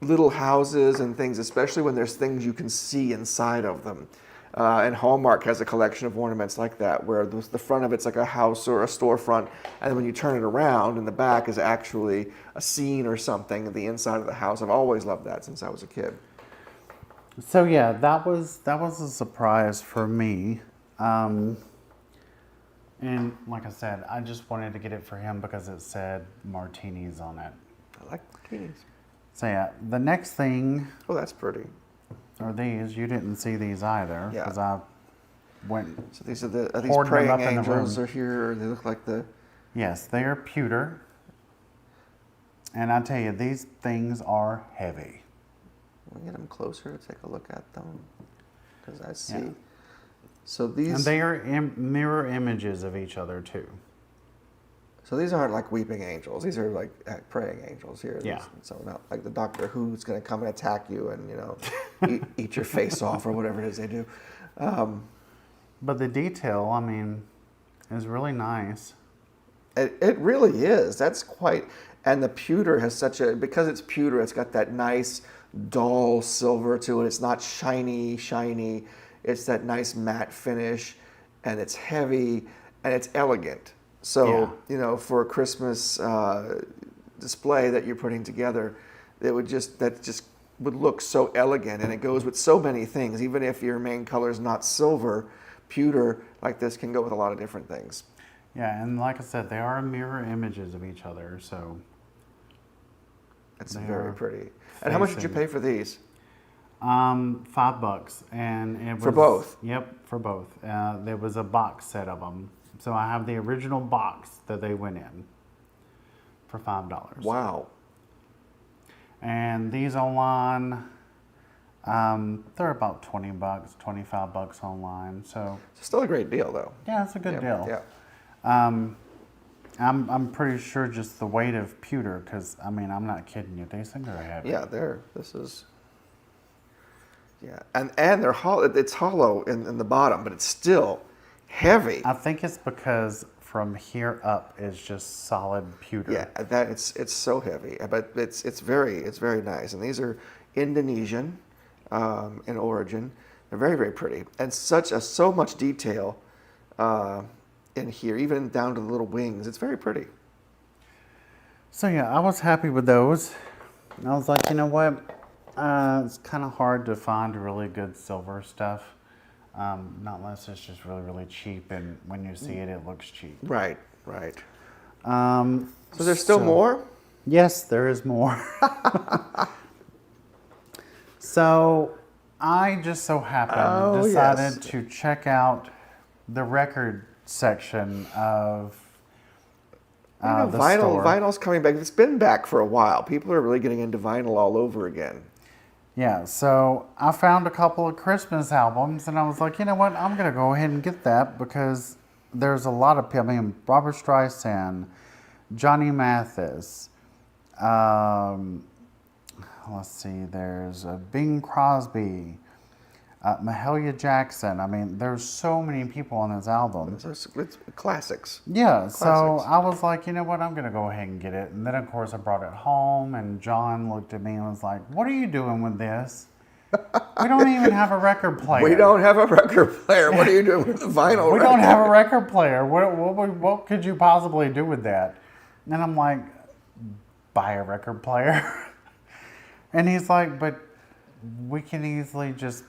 little houses and things, especially when there's things you can see inside of them. And Hallmark has a collection of ornaments like that, where the front of it's like a house or a storefront, and then when you turn it around, in the back is actually a scene or something of the inside of the house. I've always loved that since I was a kid. So yeah, that was a surprise for me. And like I said, I just wanted to get it for him because it said martinis on it. I like martinis. So yeah, the next thing Oh, that's pretty. are these. You didn't see these either Yeah. because I went. So these are these poured them praying up in the angels room. are here. They look like the... Yes, they are pewter. And I tell you, these things are heavy. We'll get them closer to take a look at them, because I see. Yeah. So these... And they are mirror images of each other too. So these aren't like weeping angels. These are like praying angels here. Yeah. So not like the Doctor Who's going to come and attack you and, eat your face off or whatever it is they do. But the detail, I mean, is really nice. It really is. That's quite... And the pewter has because it's pewter, it's got that nice dull silver to it. It's not shiny. It's that nice matte finish, and it's heavy, and it's elegant. So, for a Christmas display that you're putting together, that just would look so elegant, and it goes with so many things. Even if your main color is not silver, pewter like this can go with a lot of different things. Yeah, and like I said, they are mirror images of each other, so... It's very pretty. And how much did you pay for these? $5, and it was... For both? Yep, for both. There was a box set of them. So I have the original box that they went in for $5. Wow. And these online, they're about $20, $25 online. So It's still a great deal, though. yeah, it's a good deal. Yeah. I'm pretty sure just the weight of pewter, because I mean, I'm not kidding you. These things are heavy. Yeah, and they're hollow. It's hollow in the bottom, but it's still heavy. I think it's because from here up is just solid pewter. Yeah, it's so heavy, but it's very nice. And these are Indonesian in origin. They're very, very pretty, and so much detail in here, even down to the little wings. It's very pretty. So yeah, I was happy with those. And I was like, you know what? It's kind of hard to find really good silver stuff, not unless it's just really, really cheap. And when you see it, it looks cheap. Right. So there's still more? Yes, there is more. So I just so happened decided to check out the record section of the store. Vinyl's coming back. It's been back for a while. People are really getting into vinyl all over again. Yeah, so I found a couple of Christmas albums, and I was like, you know what, I'm gonna go ahead and get that because there's a lot of people. I mean, Barbra Streisand, Johnny Mathis, um, let's see, there's Bing Crosby, Mahalia Jackson. I mean, there's so many people on this album. It's classics. Yeah, so Classics. I was like, you know what, I'm going to go ahead and get it. And then, of course, I brought it home, and John looked at me and was like, what are you doing with this? We don't even have a record player. We don't have a record player. What are you doing with the vinyl? We don't have a record player. What could you possibly do with that? And I'm like, buy a record player. And he's like, but we can easily just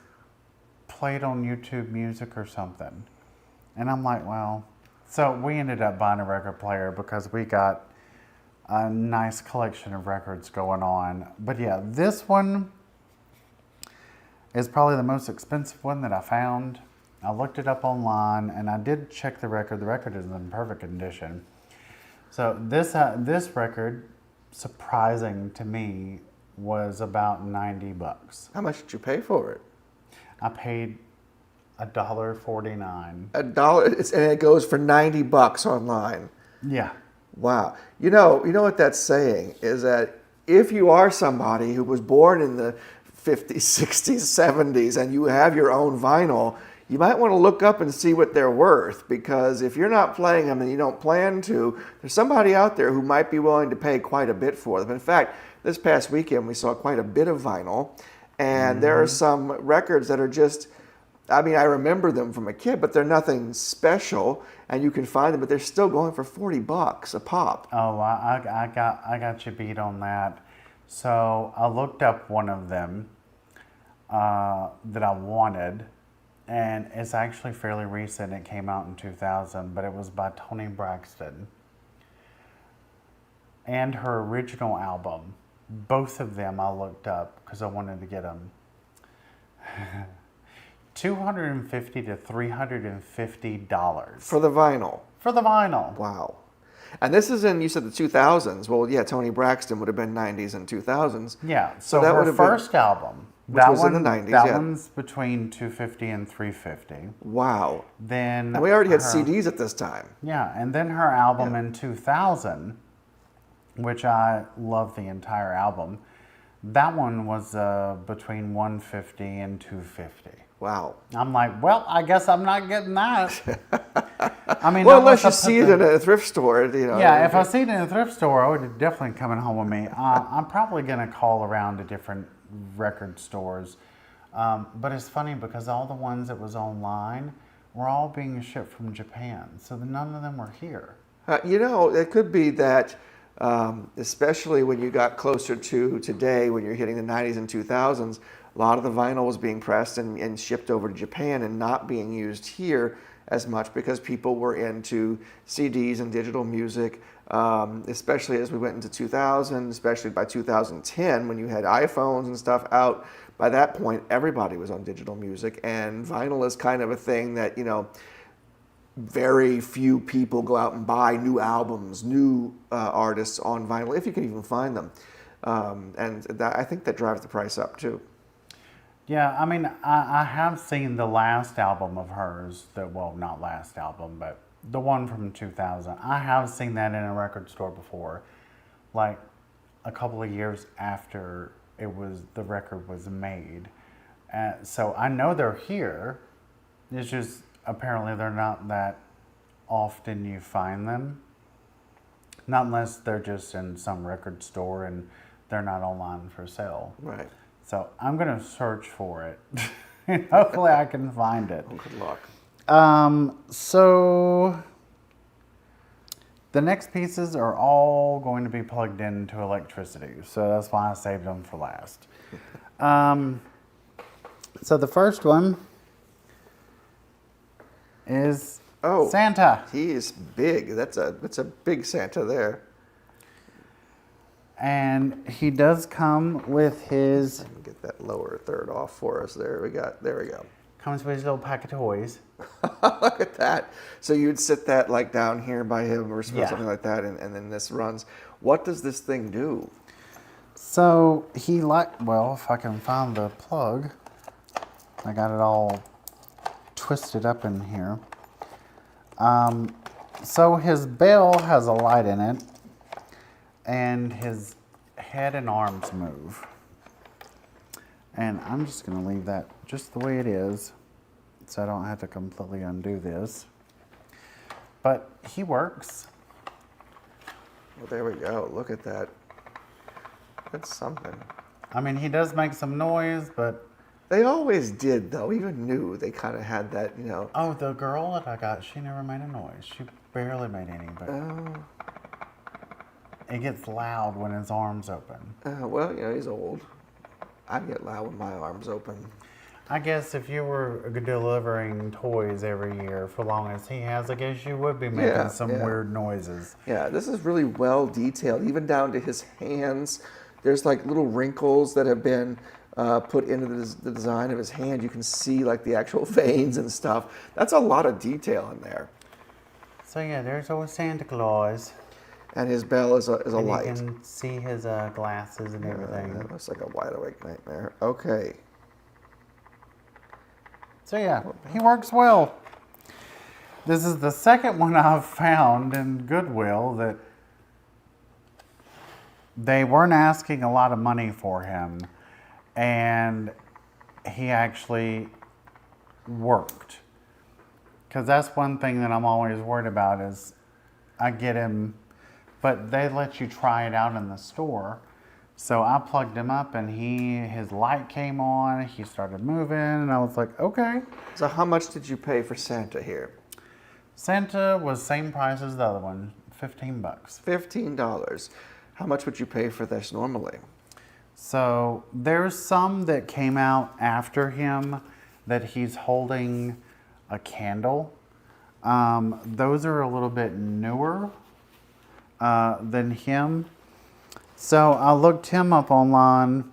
play it on YouTube Music or something. And I'm like, well, so we ended up buying a record player because we got a nice collection of records going on. But yeah, this one is probably the most expensive one that I found. I looked it up online and I did check the record. The record is in perfect condition. So this record, surprising to me, was about $90. How much did you pay for it? I paid $1.49. $1, and it goes for $90 online. Yeah. Wow. You know what that's saying is that if you are somebody who was born in the 50s, 60s, 70s, and you have your own vinyl, you might want to look up and see what they're worth, because if you're not playing them and you don't plan to, there's somebody out there who might be willing to pay quite a bit for them. In fact, this past weekend we saw quite a bit of vinyl, and there are some records that are just, I mean, I remember them from a kid, but they're nothing special, and you can find them, but they're still going for $40 a pop. Oh, I got you beat on that. So I looked up one of them that I wanted, and it's actually fairly recent. It came out in 2000, but it was by Toni Braxton. And her original album, both of them I looked up because I wanted to get them. $250 to $350 For the vinyl. for the vinyl. Wow. And this is in, you said the 2000s. Well, yeah, Toni Braxton would have been 90s and 2000s. Yeah, so that would her have been- first album, Which that was in one, the 90s, that yeah. one's between $250 and $350. Wow. Then And we already had her- CDs at this time. Yeah, and then her album in 2000, which I love the entire album. That one was between $150 and $250. Wow. I'm like, well, I guess I'm not getting that. I mean, Well, unless you I see put it in a thrift store, you know. Yeah, if I see it in a thrift store, I would definitely coming home with me. I'm probably going to call around to different record stores. But it's funny because all the ones that was online were all being shipped from Japan. So none of them were here. You know, it could be that, especially when you got closer to today, when you're hitting the 90s and 2000s, a lot of the vinyl was being pressed and shipped over to Japan and not being used here as much because people were into CDs and digital music, especially as we went into 2000, especially by 2010 when you had iPhones and stuff out. By that point, everybody was on digital music, and vinyl is kind of a thing that, you know, very few people go out and buy new albums, new artists on vinyl, if you can even find them. I think that drives the price up too. Yeah, I mean, I have seen the last album of hers, well, not last album, but the one from 2000. I have seen that in a record store before, like a couple of years after the record was made. So I know they're here. It's just apparently they're not that often you find them. Not unless they're just in some record store and they're not online for sale. Right. So I'm going to search for it. And hopefully I can find it. Well, good luck. So the next pieces are all going to be plugged into electricity. So that's why I saved them for last. So the first one is Santa. He is big. That's a big Santa there. And he does come with his... I can get that lower third off for us. There we go. Comes with his little pack of toys. Look at that. So you'd sit that like down here by him or Yeah. something like that, and then this runs. What does this thing do? So he well, if I can find the plug, I got it all twisted up in here. So his bell has a light in it, and his head and arms move. And I'm just going to leave that just the way it is, so I don't have to completely undo this. But he works. Well, there we go. Look at that. That's something. I mean, he does make some noise, but... They always did, though. Even new, they kind of had that, you know. Oh, the girl that I got, she never made a noise. She barely made any, but... It gets loud when his arms open. Well, you know, he's old. I get loud with my arms open. I guess if you were delivering toys every year for long as he has, I guess you would be making some weird noises. Yeah, this is really well detailed, even down to his hands. There's like little wrinkles that have been put into the design of his hand. You can see like the actual veins and stuff. That's a lot of detail in there. So yeah, there's old Santa Claus. And his bell is a and light. You can see his glasses and everything. That looks like a wide awake nightmare. Okay. So yeah, he works well. This is the second one I've found in Goodwill that they weren't asking a lot of money for him, and he actually worked. Because that's one thing that I'm always worried about is I get him, but they let you try it out in the store. So I plugged him up and his light came on, he started moving, and I was like, okay. So how much did you pay for Santa here? Santa was same price as the other one, $15. $15. How much would you pay for this normally? So there's some that came out after him that he's holding a candle. Those are a little bit newer than him. So I looked him up online,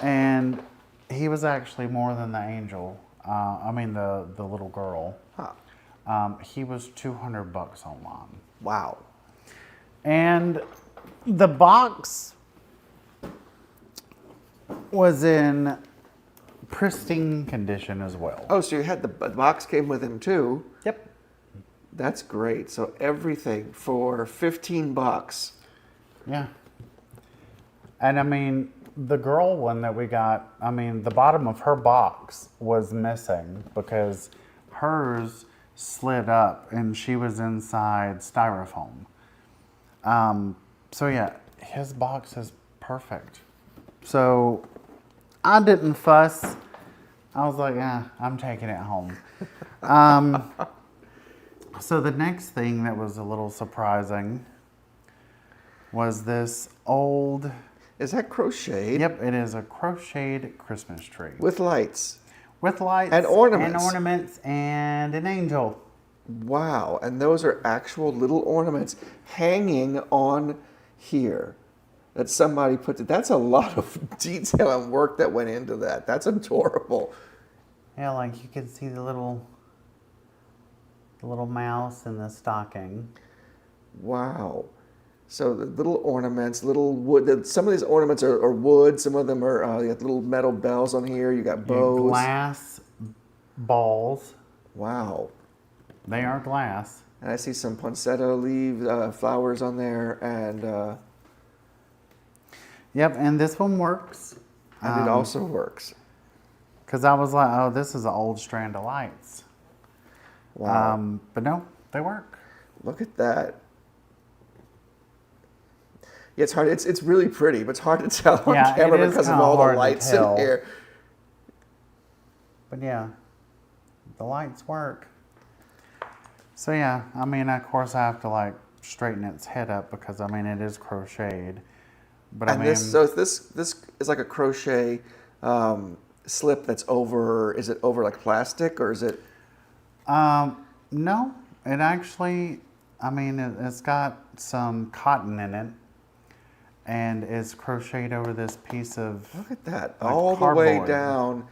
and he was actually more than the angel. The little girl. Huh. He was $200 online. Wow. And the box was in pristine condition as well. Oh, so you had the box came with him too? Yep. That's great. So everything for $15. Yeah. And I mean, the girl one that we got, I mean, the bottom of her box was missing because hers slid up and she was inside styrofoam. So yeah, his box is perfect. So I didn't fuss. I was like, I'm taking it home. So the next thing that was a little surprising was this old... Is that crocheted? Yep, it is a crocheted Christmas tree. With lights? With lights. And ornaments. And ornaments and an angel. Wow, and those are actual little ornaments hanging on here that somebody put. That's a lot of detail and work that went into that. That's adorable. Yeah, like you can see the little mouse in the stocking. Wow. So the little ornaments, little wood. Some of these ornaments are wood. Some of them are you got little metal bells on here. You got bows. Glass balls. Wow. They are glass. And I see some poinsettia leaves, flowers on there, and Yep, and this one works. it also works. Because I was like, oh, this is an old strand of lights. Wow. But no, they work. Look at that. Yeah, it's hard. It's really pretty, but it's hard to tell on camera because of all the lights in here. But yeah, the lights work. So yeah, I mean, of course I have to like straighten its head up because I mean it is crocheted. But And this is like a crochet slip that's over. Is it over like plastic or is it? No, it actually. I mean, it's got some cotton in it, and it's crocheted over this piece of. Look at that! Like all cardboard. the way down.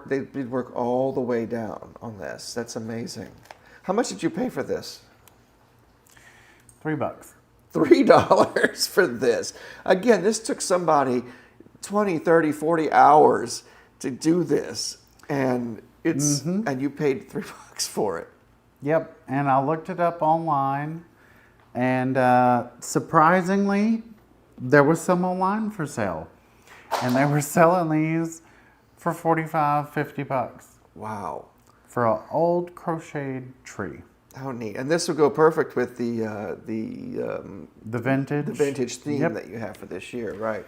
They did work all the way down on this. That's amazing. How much did you pay for this? $3. $3 for this. Again, this took somebody 20, 30, 40 hours to do this, and it's and you paid $3 for it. Yep, and I looked it up online, and surprisingly, there was some online for sale, and they were selling these for $45, $50 Wow. for an old crocheted tree. How neat. And this would go perfect with the vintage theme that you have for this year, right?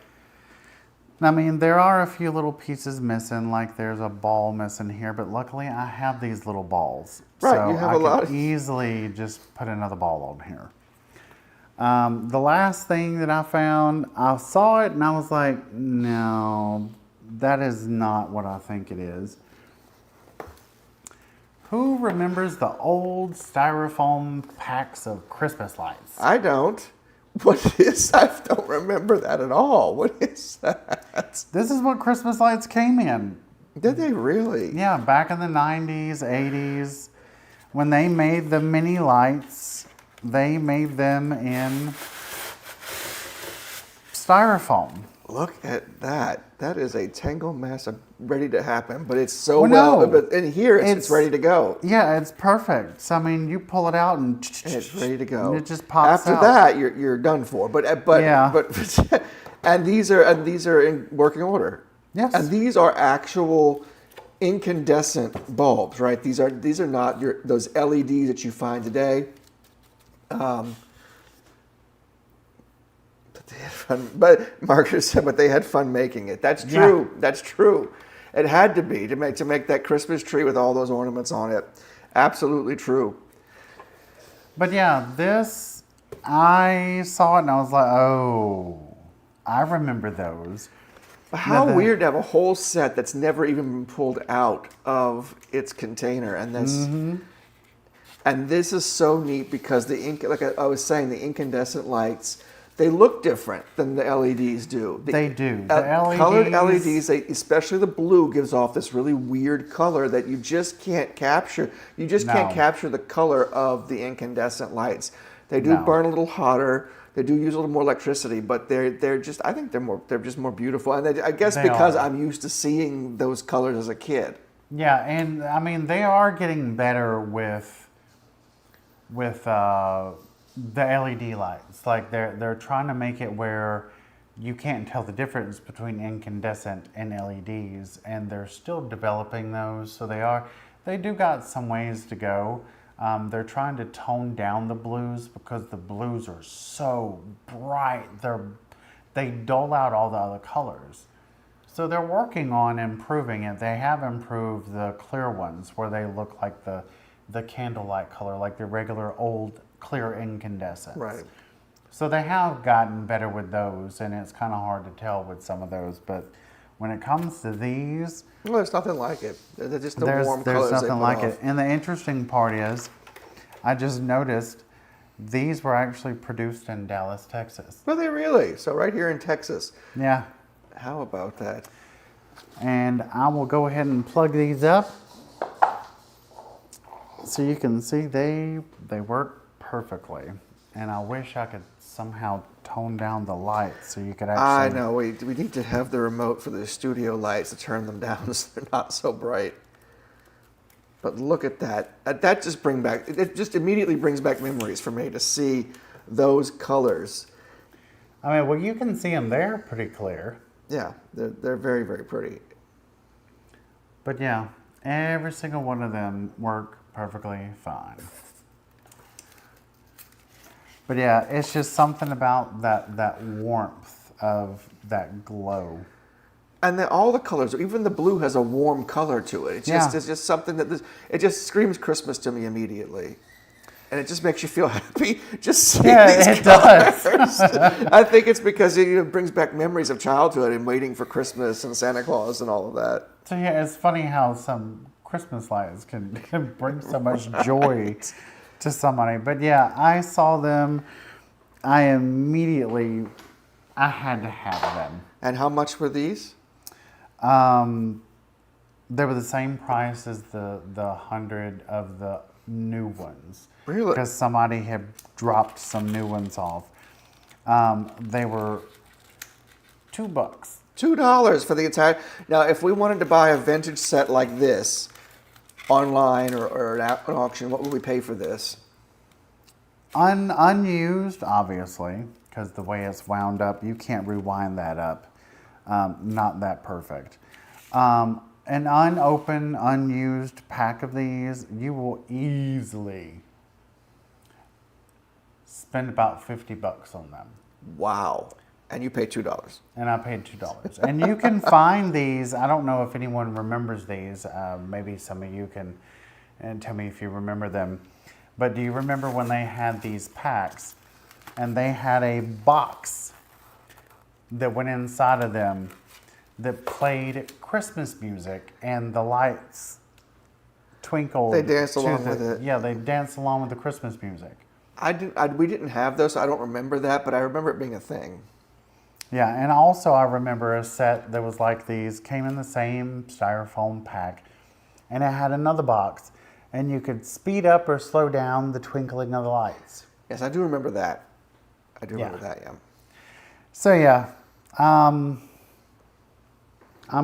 I mean, there are a few little pieces missing, like there's a ball missing here, but luckily I have these little balls. Right, so you have I a lot. can easily just put another ball on here. The last thing that I found, I saw it and I was like, no, that is not what I think it is. Who remembers the old styrofoam packs of Christmas lights? I don't. What is? I don't remember that at all. What is that? This is what Christmas lights came in. Did they really? Yeah, back in the 90s, 80s, when they made the mini lights, they made them in styrofoam. Look at that. That is a tangled mess of ready to happen, but it's so but in here it's ready to go. Yeah, it's perfect. So, I mean, you pull it out and it's ready to go. And it just pops After out. that, you're done for. But and these are in working order. Yes. And these are actual incandescent bulbs, right? These are not those LEDs that you find today. They had fun, but Margaret said, but they had fun making it. That's true. Yeah. That's true. It had to be to make that Christmas tree with all those ornaments on it. Absolutely true. But yeah, this, I saw it and I was like, oh, I remember those. How weird to have a whole set that's never even been pulled out of its container, and this. And this is so neat because the ink, like I was saying, the incandescent lights. They look different than the LEDs do. They do. The LEDs, colored LEDs, especially the blue, gives off this really weird color that you just can't capture. You just can't capture the color of the incandescent lights. They do burn a little hotter. They do use a little more electricity, but they're just, I think they're just more beautiful. And I guess because I'm used to seeing those colors as a kid. Yeah, and I mean they are getting better with the LED lights. Like they're trying to make it where you can't tell the difference between incandescent and LEDs, and they're still developing those. So they do got some ways to go. They're trying to tone down the blues because the blues are so bright. They dull out all the other colors. So they're working on improving it. They have improved the clear ones where they look like the candlelight color, like the regular old clear incandescent. Right. So they have gotten better with those, and it's kind of hard to tell with some of those. But when it comes to these, well, there's nothing like it. They're just the warm colors. There's nothing like it. And the interesting part is, I just noticed these were actually produced in Dallas, Texas. Were they really? So right here in Texas. Yeah. How about that? And I will go ahead and plug these up. So you can see they work perfectly, and I wish I could somehow tone down the lights so you could actually. I know we need to have the remote for the studio lights to turn them down so they're not so bright. But look at that! That just it just immediately brings back memories for me to see those colors. I mean, well, you can see them there pretty clear. Yeah, they're very, very pretty. But yeah, every single one of them work perfectly fine. But yeah, it's just something about that warmth of that glow. And then all the colors, even the blue has a warm color to it. It's just something that it just screams Christmas to me immediately. And it just makes you feel happy just seeing these colors. Does. I think it's because it brings back memories of childhood and waiting for Christmas and Santa Claus and all of that. So yeah, it's funny how some Christmas lights can bring so much joy to somebody. But yeah, I saw them. I had to have them. And how much were these? They were the same price as the 100 of the new ones. Really? Because somebody had dropped some new ones off. They were $2. $2 for the entire. Now, if we wanted to buy a vintage set like this online or at an auction, what would we pay for this? Unused, obviously, because the way it's wound up, you can't rewind that up. Not that perfect. An unopened, unused pack of these, you will easily spend about $50 on them. Wow. And you paid $2. And I paid $2. And you can find these. I don't know if anyone remembers these. Maybe some of you can tell me if you remember them. But do you remember when they had these packs and they had a box that went inside of them that played Christmas music and the lights twinkled? They danced along with it. Yeah, they danced along with the Christmas music. We didn't have those, so I don't remember that, but I remember it being a thing. Yeah, and also I remember a set that was like these, came in the same styrofoam pack, and it had another box, and you could speed up or slow down the twinkling of the lights. Yes, I do remember that. I do remember that, yeah. So yeah, I'm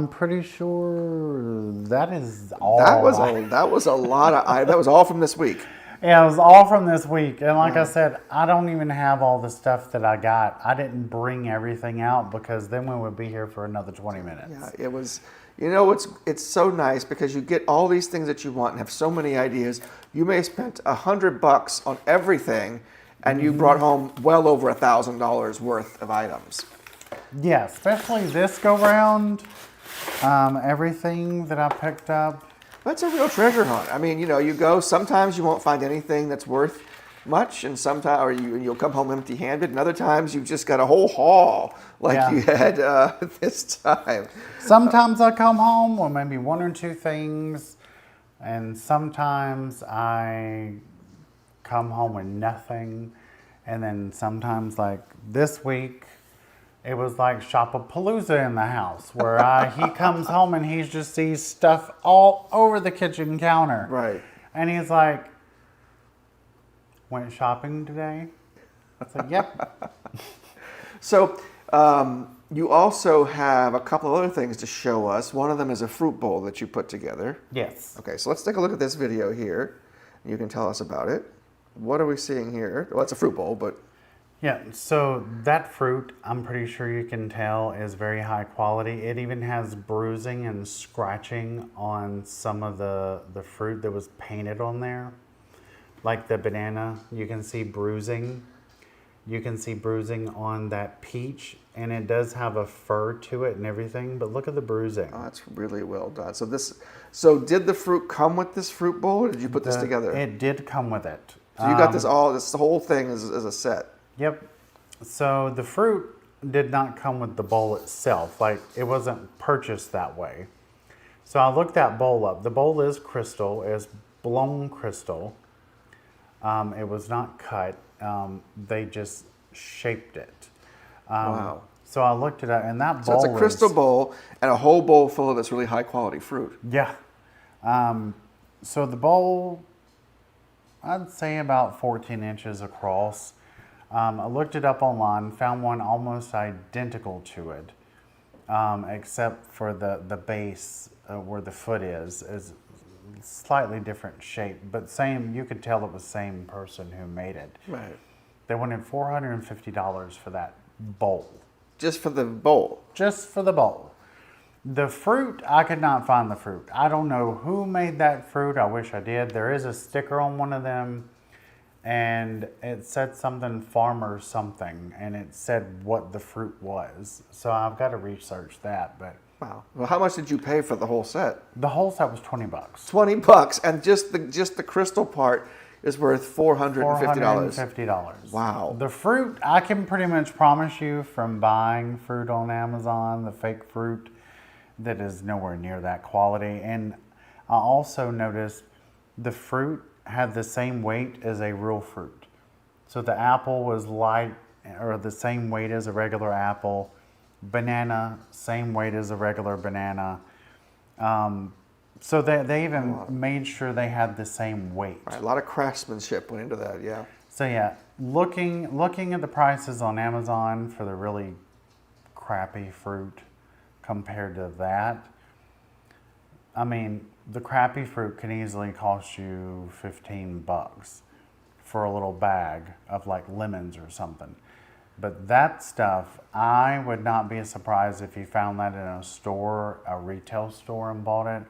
pretty sure that is all. That was a lot of. That was all from this week. Yeah, it was all from this week. And like I said, I don't even have all the stuff that I got. I didn't bring everything out because then we would be here for another 20 minutes. Yeah, it was, it's so nice because you get all these things that you want and have so many ideas. You may have spent $100 on everything and you brought home well over $1,000 worth of items. Yeah, especially this go round. Everything that I picked up. That's a real treasure hunt. I mean, you go, sometimes you won't find anything that's worth much, and sometimes, or you'll come home empty-handed, and other times you've just got a whole haul like you had this time. Sometimes I come home with maybe one or two things, and sometimes I come home with nothing, and then sometimes like this week, it was like Shopapalooza in the house where he comes home and he just sees stuff all over the kitchen counter. Right. And he's like, went shopping today? I said, yep. So you also have a couple of other things to show us. One of them is a fruit bowl that you put together. Yes. Okay, so let's take a look at this video here. You can tell us about it. What are we seeing here? Well, it's a fruit bowl, but... Yeah, so that fruit, I'm pretty sure you can tell, is very high quality. It even has bruising and scratching on some of the fruit that was painted on there. Like the banana, you can see bruising. You can see bruising on that peach, and it does have a fur to it and everything, but look at the bruising. Oh, that's really well done. So did the fruit come with this fruit bowl, or did you put this together? It did come with it. So you got this whole thing as a set. Yep. So the fruit did not come with the bowl itself. Like, it wasn't purchased that way. So I looked that bowl up. The bowl is crystal. It's blown crystal. It was not cut. They just shaped it. Wow. So I looked it up, and that bowl So it's a crystal bowl and a whole bowl full of this really high quality fruit. Yeah. So the bowl, I'd say about 14 inches across. I looked it up online, found one almost identical to it, except for the base where the foot is slightly different shape, but same. You could tell it was the same person who made it. Right. They wanted $450 for that bowl. Just for the bowl? Just for the bowl. The fruit, I could not find the fruit. I don't know who made that fruit. I wish I did. There is a sticker on one of them, and it said something farmer something, and it said what the fruit was. So I've got to research that. But wow. Well, how much did you pay for the whole set? the whole set was $20. $20, and just the crystal part is worth $450. $450. Wow. The fruit, I can pretty much promise you from buying fruit on Amazon, the fake fruit, that is nowhere near that quality. And I also noticed the fruit had the same weight as a real fruit. So the apple was light, or the same weight as a regular apple. Banana, same weight as a regular banana. So they even made sure they had the same weight. Right, a lot of craftsmanship went into that, yeah. So yeah, looking at the prices on Amazon for the really crappy fruit compared to that, I mean, the crappy fruit can easily cost you $15 for a little bag of like lemons or something. But that stuff, I would not be surprised if you found that in a store, a retail store, and bought it.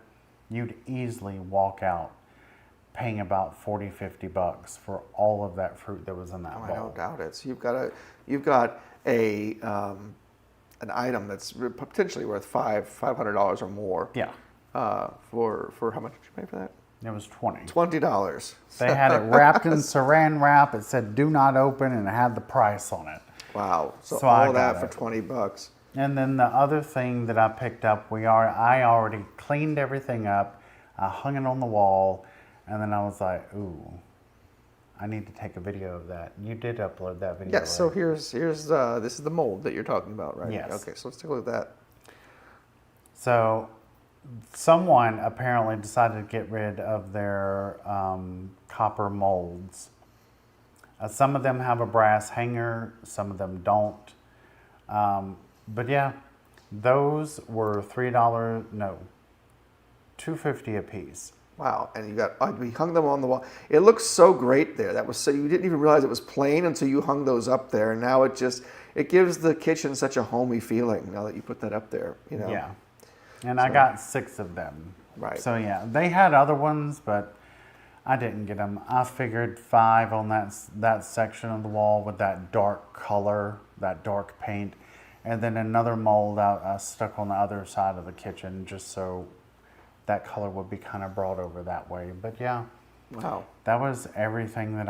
You'd easily walk out paying about $40-50 for all of that fruit that was in that bowl. I don't doubt it. So you've got a an item that's potentially worth $500 or more. Yeah. For how much did you pay for that? It was $20. $20. They had it wrapped in saran wrap. It said "Do not open," and it had the price on it. Wow. So I all that got for $20. And then the other thing that I picked up, I already cleaned everything up. I hung it on the wall, and then I was like, ooh, I need to take a video of that. You did upload that video. Yes. So here's this is the mold that you're talking about, right? Yes. Okay. So let's take a look at that. So someone apparently decided to get rid of their copper molds. Some of them have a brass hanger, some of them don't. But yeah, those were $2.50 a piece. Wow. And we hung them on the wall. It looks so great there. That was so, you didn't even realize it was plain until you hung those up there. And now it gives the kitchen such a homey feeling now that you put that up there, you know. Yeah. And I got 6 of them. Right. So yeah, they had other ones, but I didn't get them. I figured 5 on that section of the wall with that dark color, that dark paint, and then another mold I stuck on the other side of the kitchen just so that color would be kind of brought over that way. But yeah, Wow. that was everything that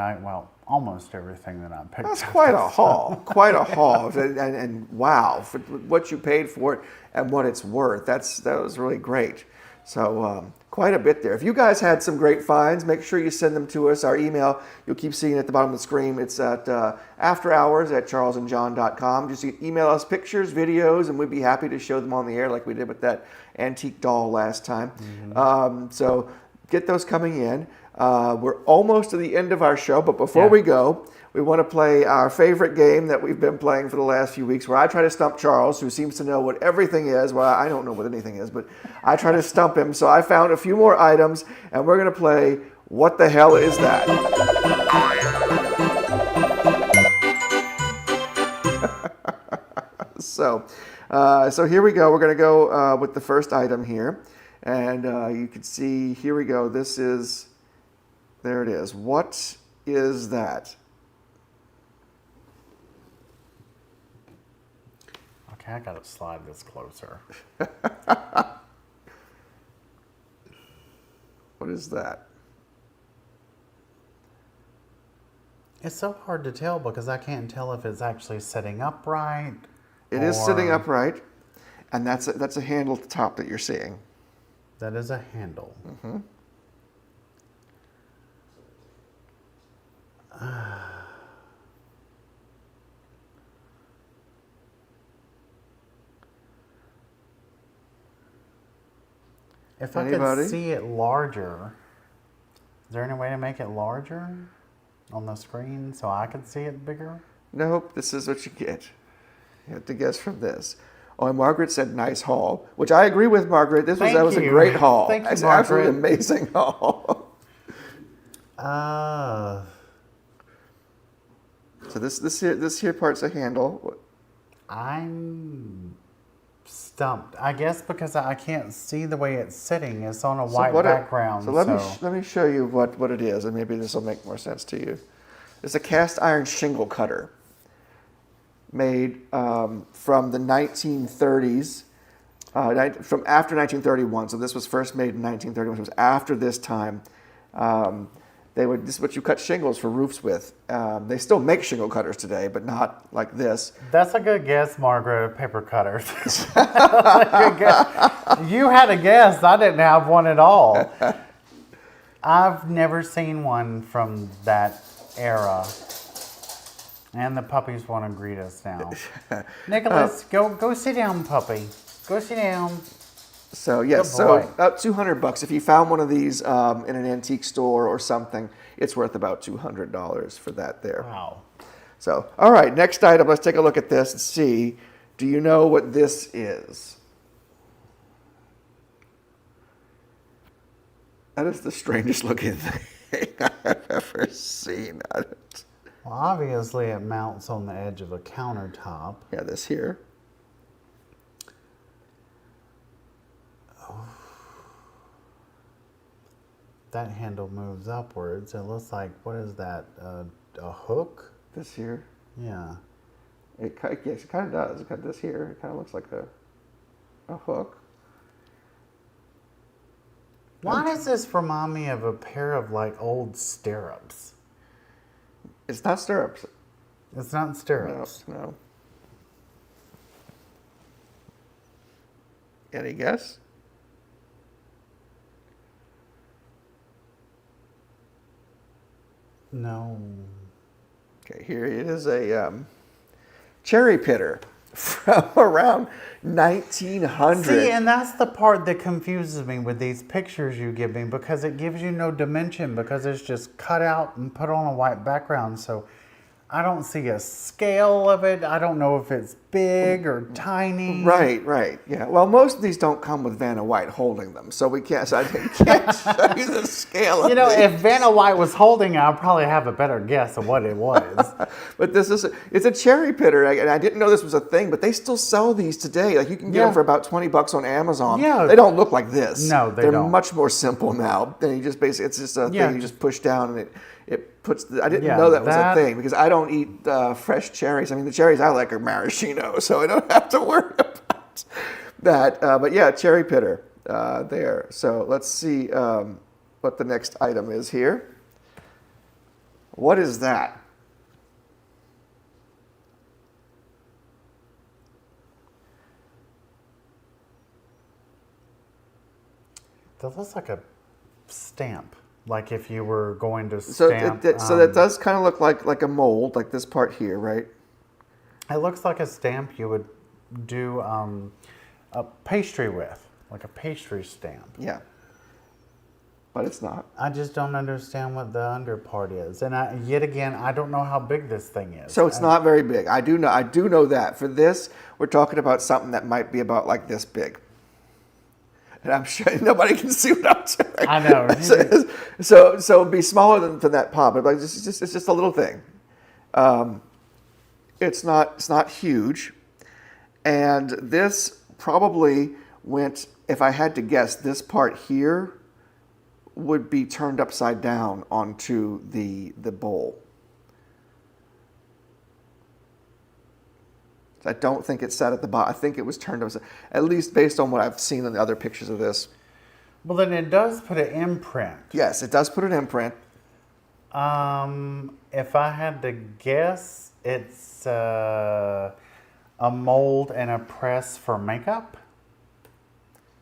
almost everything that I picked up. That's quite a haul. Quite a haul. And wow, for what you paid for it and what it's worth. That was really great. So quite a bit there. If you guys had some great finds, make sure you send them to us. Our email, you'll keep seeing it at the bottom of the screen. It's at afterhours@charlesandjohn.com. Just email us pictures, videos, and we'd be happy to show them on the air like we did with that antique doll last time. Mm-hmm. So get those coming in. We're almost to the end of our show, but before we go, we want to play our favorite game that we've been playing for the last few weeks, where I try to stump Charles, who seems to know what everything is. Well, I don't know what anything is, but I try to stump him. So I found a few more items, and we're going to play What the Hell Is That? So here we go. We're going to go with the first item here. And you can see, here we go. There it is. What is that? Okay, I gotta slide this closer. What is that? It's so hard to tell because I can't tell if it's actually sitting upright. It is sitting upright, and that's a handle at the top that you're seeing. That is a handle. Mm-hmm. If I could see it larger, is there any way to make it larger on the screen so I could see it bigger? Nope, this is what you get. You have to guess from this. Oh, and Margaret said nice haul, which I agree with Margaret. That was a great haul. Thank you, It's Margaret. absolutely amazing haul. So this here part's a handle. I'm stumped. I guess because I can't see the way it's sitting. It's on a white background. So let me show you what it is, and maybe this will make more sense to you. It's a cast iron shingle cutter made from the 1930s, from after 1931. So this was first made in 1931. So it was after this time. This is what you cut shingles for roofs with. They still make shingle cutters today, but not like this. That's a good guess, Margaret, of paper cutters. That's a good guess. You had a guess. I didn't have one at all. I've never seen one from that era. And the puppies want to greet us now. Nicholas, go sit down, puppy. Go sit down. So yes, Good so boy. about $200. If you found one of these in an antique store or something, it's worth about $200 for that there. Wow. So, all right, next item. Let's take a look at this and see. Do you know what this is? That is the strangest looking thing I've ever seen. Well, obviously it mounts on the edge of a countertop. Yeah, this here. That handle moves upwards. It looks like, what is that? A hook? This here. Yeah. Yes, it kind of does. It got this here. It kind of looks like a hook. Why does this remind me of a pair of like old stirrups? It's not stirrups. It's not stirrups. No. Any guess? No. Okay, here it is a cherry pitter from around 1900. See, and that's the part that confuses me with these pictures you give me, because it gives you no dimension, because it's just cut out and put on a white background. So I don't see a scale of it. I don't know if it's big or tiny. Right. Yeah. Well, most of these don't come with Vanna White holding them, so we can't. So I can't show you the scale of You know, these. if Vanna White was holding it, I'd probably have a better guess of what it was. But it's a cherry pitter, and I didn't know this was a thing, but they still sell these today. Like you can get them for about $20 on Amazon. Yeah. They don't look like this. No, they They're don't. much more simple now. And you just basically, it's just a thing you just push down, and it puts. I didn't know that was a thing because I don't eat fresh cherries. I mean, the cherries I like are maraschino, so I don't have to worry about that. But yeah, cherry pitter there. So let's see what the next item is here. What is that? That looks like a stamp. Like if you were going to So stamp. so that does kind of look like a mold, like this part here, right? It looks like a stamp you would do a pastry with, like a pastry stamp. Yeah. But it's not. I just don't understand what the under part is, and yet again, I don't know how big this thing is. So it's not very big. I do know that. For this, we're talking about something that might be about like this big. And I'm sure nobody can see what I'm doing. I know. So it'd be smaller than that pop. But like it's just a little thing. It's not huge. And this probably went, if I had to guess, this part here would be turned upside down onto the bowl. I don't think it's set at the bottom. I think it was turned upside, at least based on what I've seen in the other pictures of this. Well, then it does put an imprint. Yes, it does put an imprint. If I had to guess, it's a mold and a press for makeup.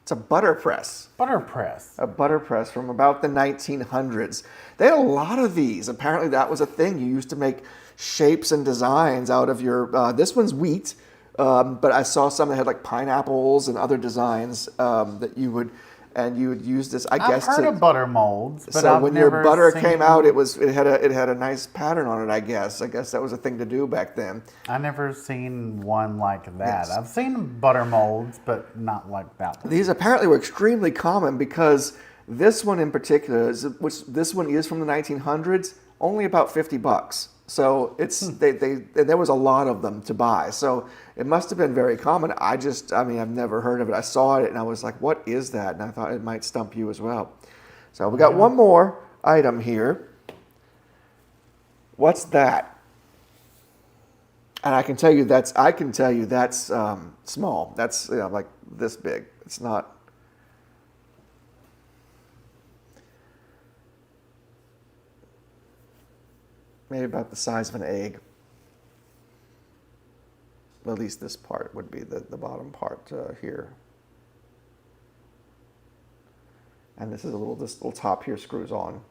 It's a butter press. Butter press. A butter press from about the 1900s. They had a lot of these. Apparently that was a thing. You used to make shapes and designs out of your, this one's wheat, but I saw some that had like pineapples and other designs that you would use this, I guess. I've heard of butter molds, but so I've when never your butter seen, came out, it had a nice pattern on it, I guess. I guess that was a thing to do back then. I never seen one like that. Yes. I've seen butter molds, but not like that one. These apparently were extremely common because this one in particular, this one is from the 1900s, only about $50. So there was a lot of them to buy. So it must have been very common. I've never heard of it. I saw it and I was like, what is that? And I thought it might stump you as well. So we got one more item here. What's that? And I can tell you that's small. That's like this big. It's not. Maybe about the size of an egg. At least this part would be the bottom part here. And this little top here screws on.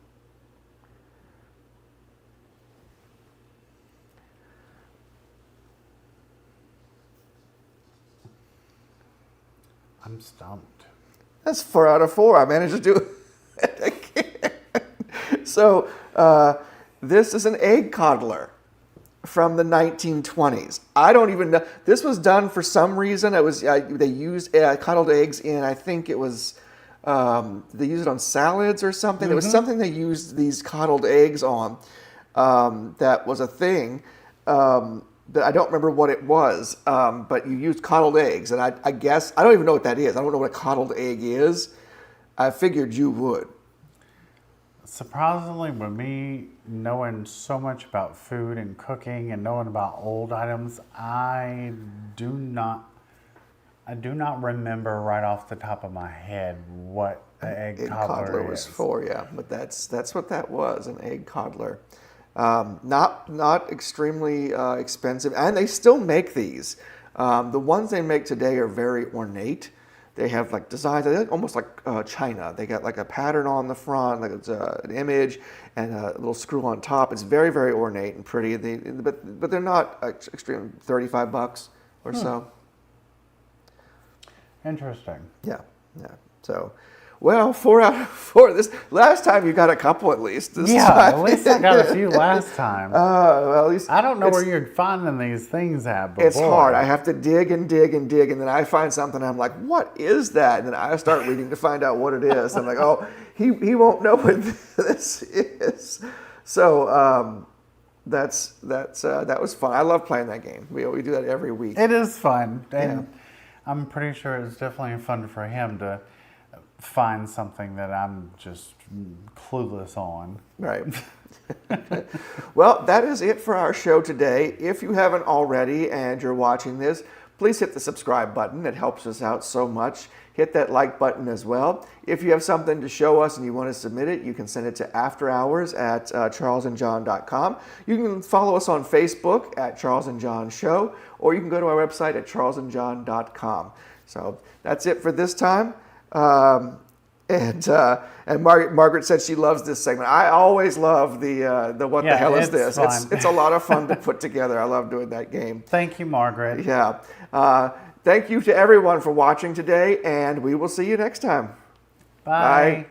I'm stumped. That's 4 out of 4. I managed to do it again. So this is an egg coddler from the 1920s. I don't even know. This was done for some reason. It was they used coddled eggs in, I think it was, they used it on salads or something. It was something they used these coddled eggs on. That was a thing. That I don't remember what it was, but you used coddled eggs, and I guess I don't even know what that is. I don't know what a coddled egg is. I figured you would. Surprisingly, with me knowing so much about food and cooking and knowing about old items, I do not remember right off the top of my head what the egg coddler was is. for. Yeah, but that's what that was, an egg coddler. Not extremely expensive, and they still make these. The ones they make today are very ornate. They have like designs, they look almost like china. They got like a pattern on the front, like it's an image, and a little screw on top. It's very, very ornate and pretty. But they're not extreme. $35 or so. Interesting. Yeah. So, well, 4 out of 4. This last time you got a couple at least. This time. At least I got a few last time. Well, at least I don't know where you're finding these things at, but it's hard. I have to dig and dig and dig, and then I find something. I'm like, what is that? And then I start reading to find out what it is. I'm like, oh, he won't know what this is. So that was fun. I love playing that game. We do that every week. It is fun, and I'm pretty sure it's definitely fun for him to find something that I'm just clueless on. Right. Well, that is it for our show today. If you haven't already and you're watching this, please hit the subscribe button. It helps us out so much. Hit that like button as well. If you have something to show us and you want to submit it, you can send it to afterhours at charlesandjohn.com. You can follow us on Facebook at Charles and John Show, or you can go to our website at charlesandjohn.com. So that's it for this time. And Margaret said she loves this segment. I always love the what the hell is this? It's a lot of fun to put together. I love doing that game. Thank you, Margaret. Yeah. Thank you to everyone for watching today, and we will see you next time. Bye.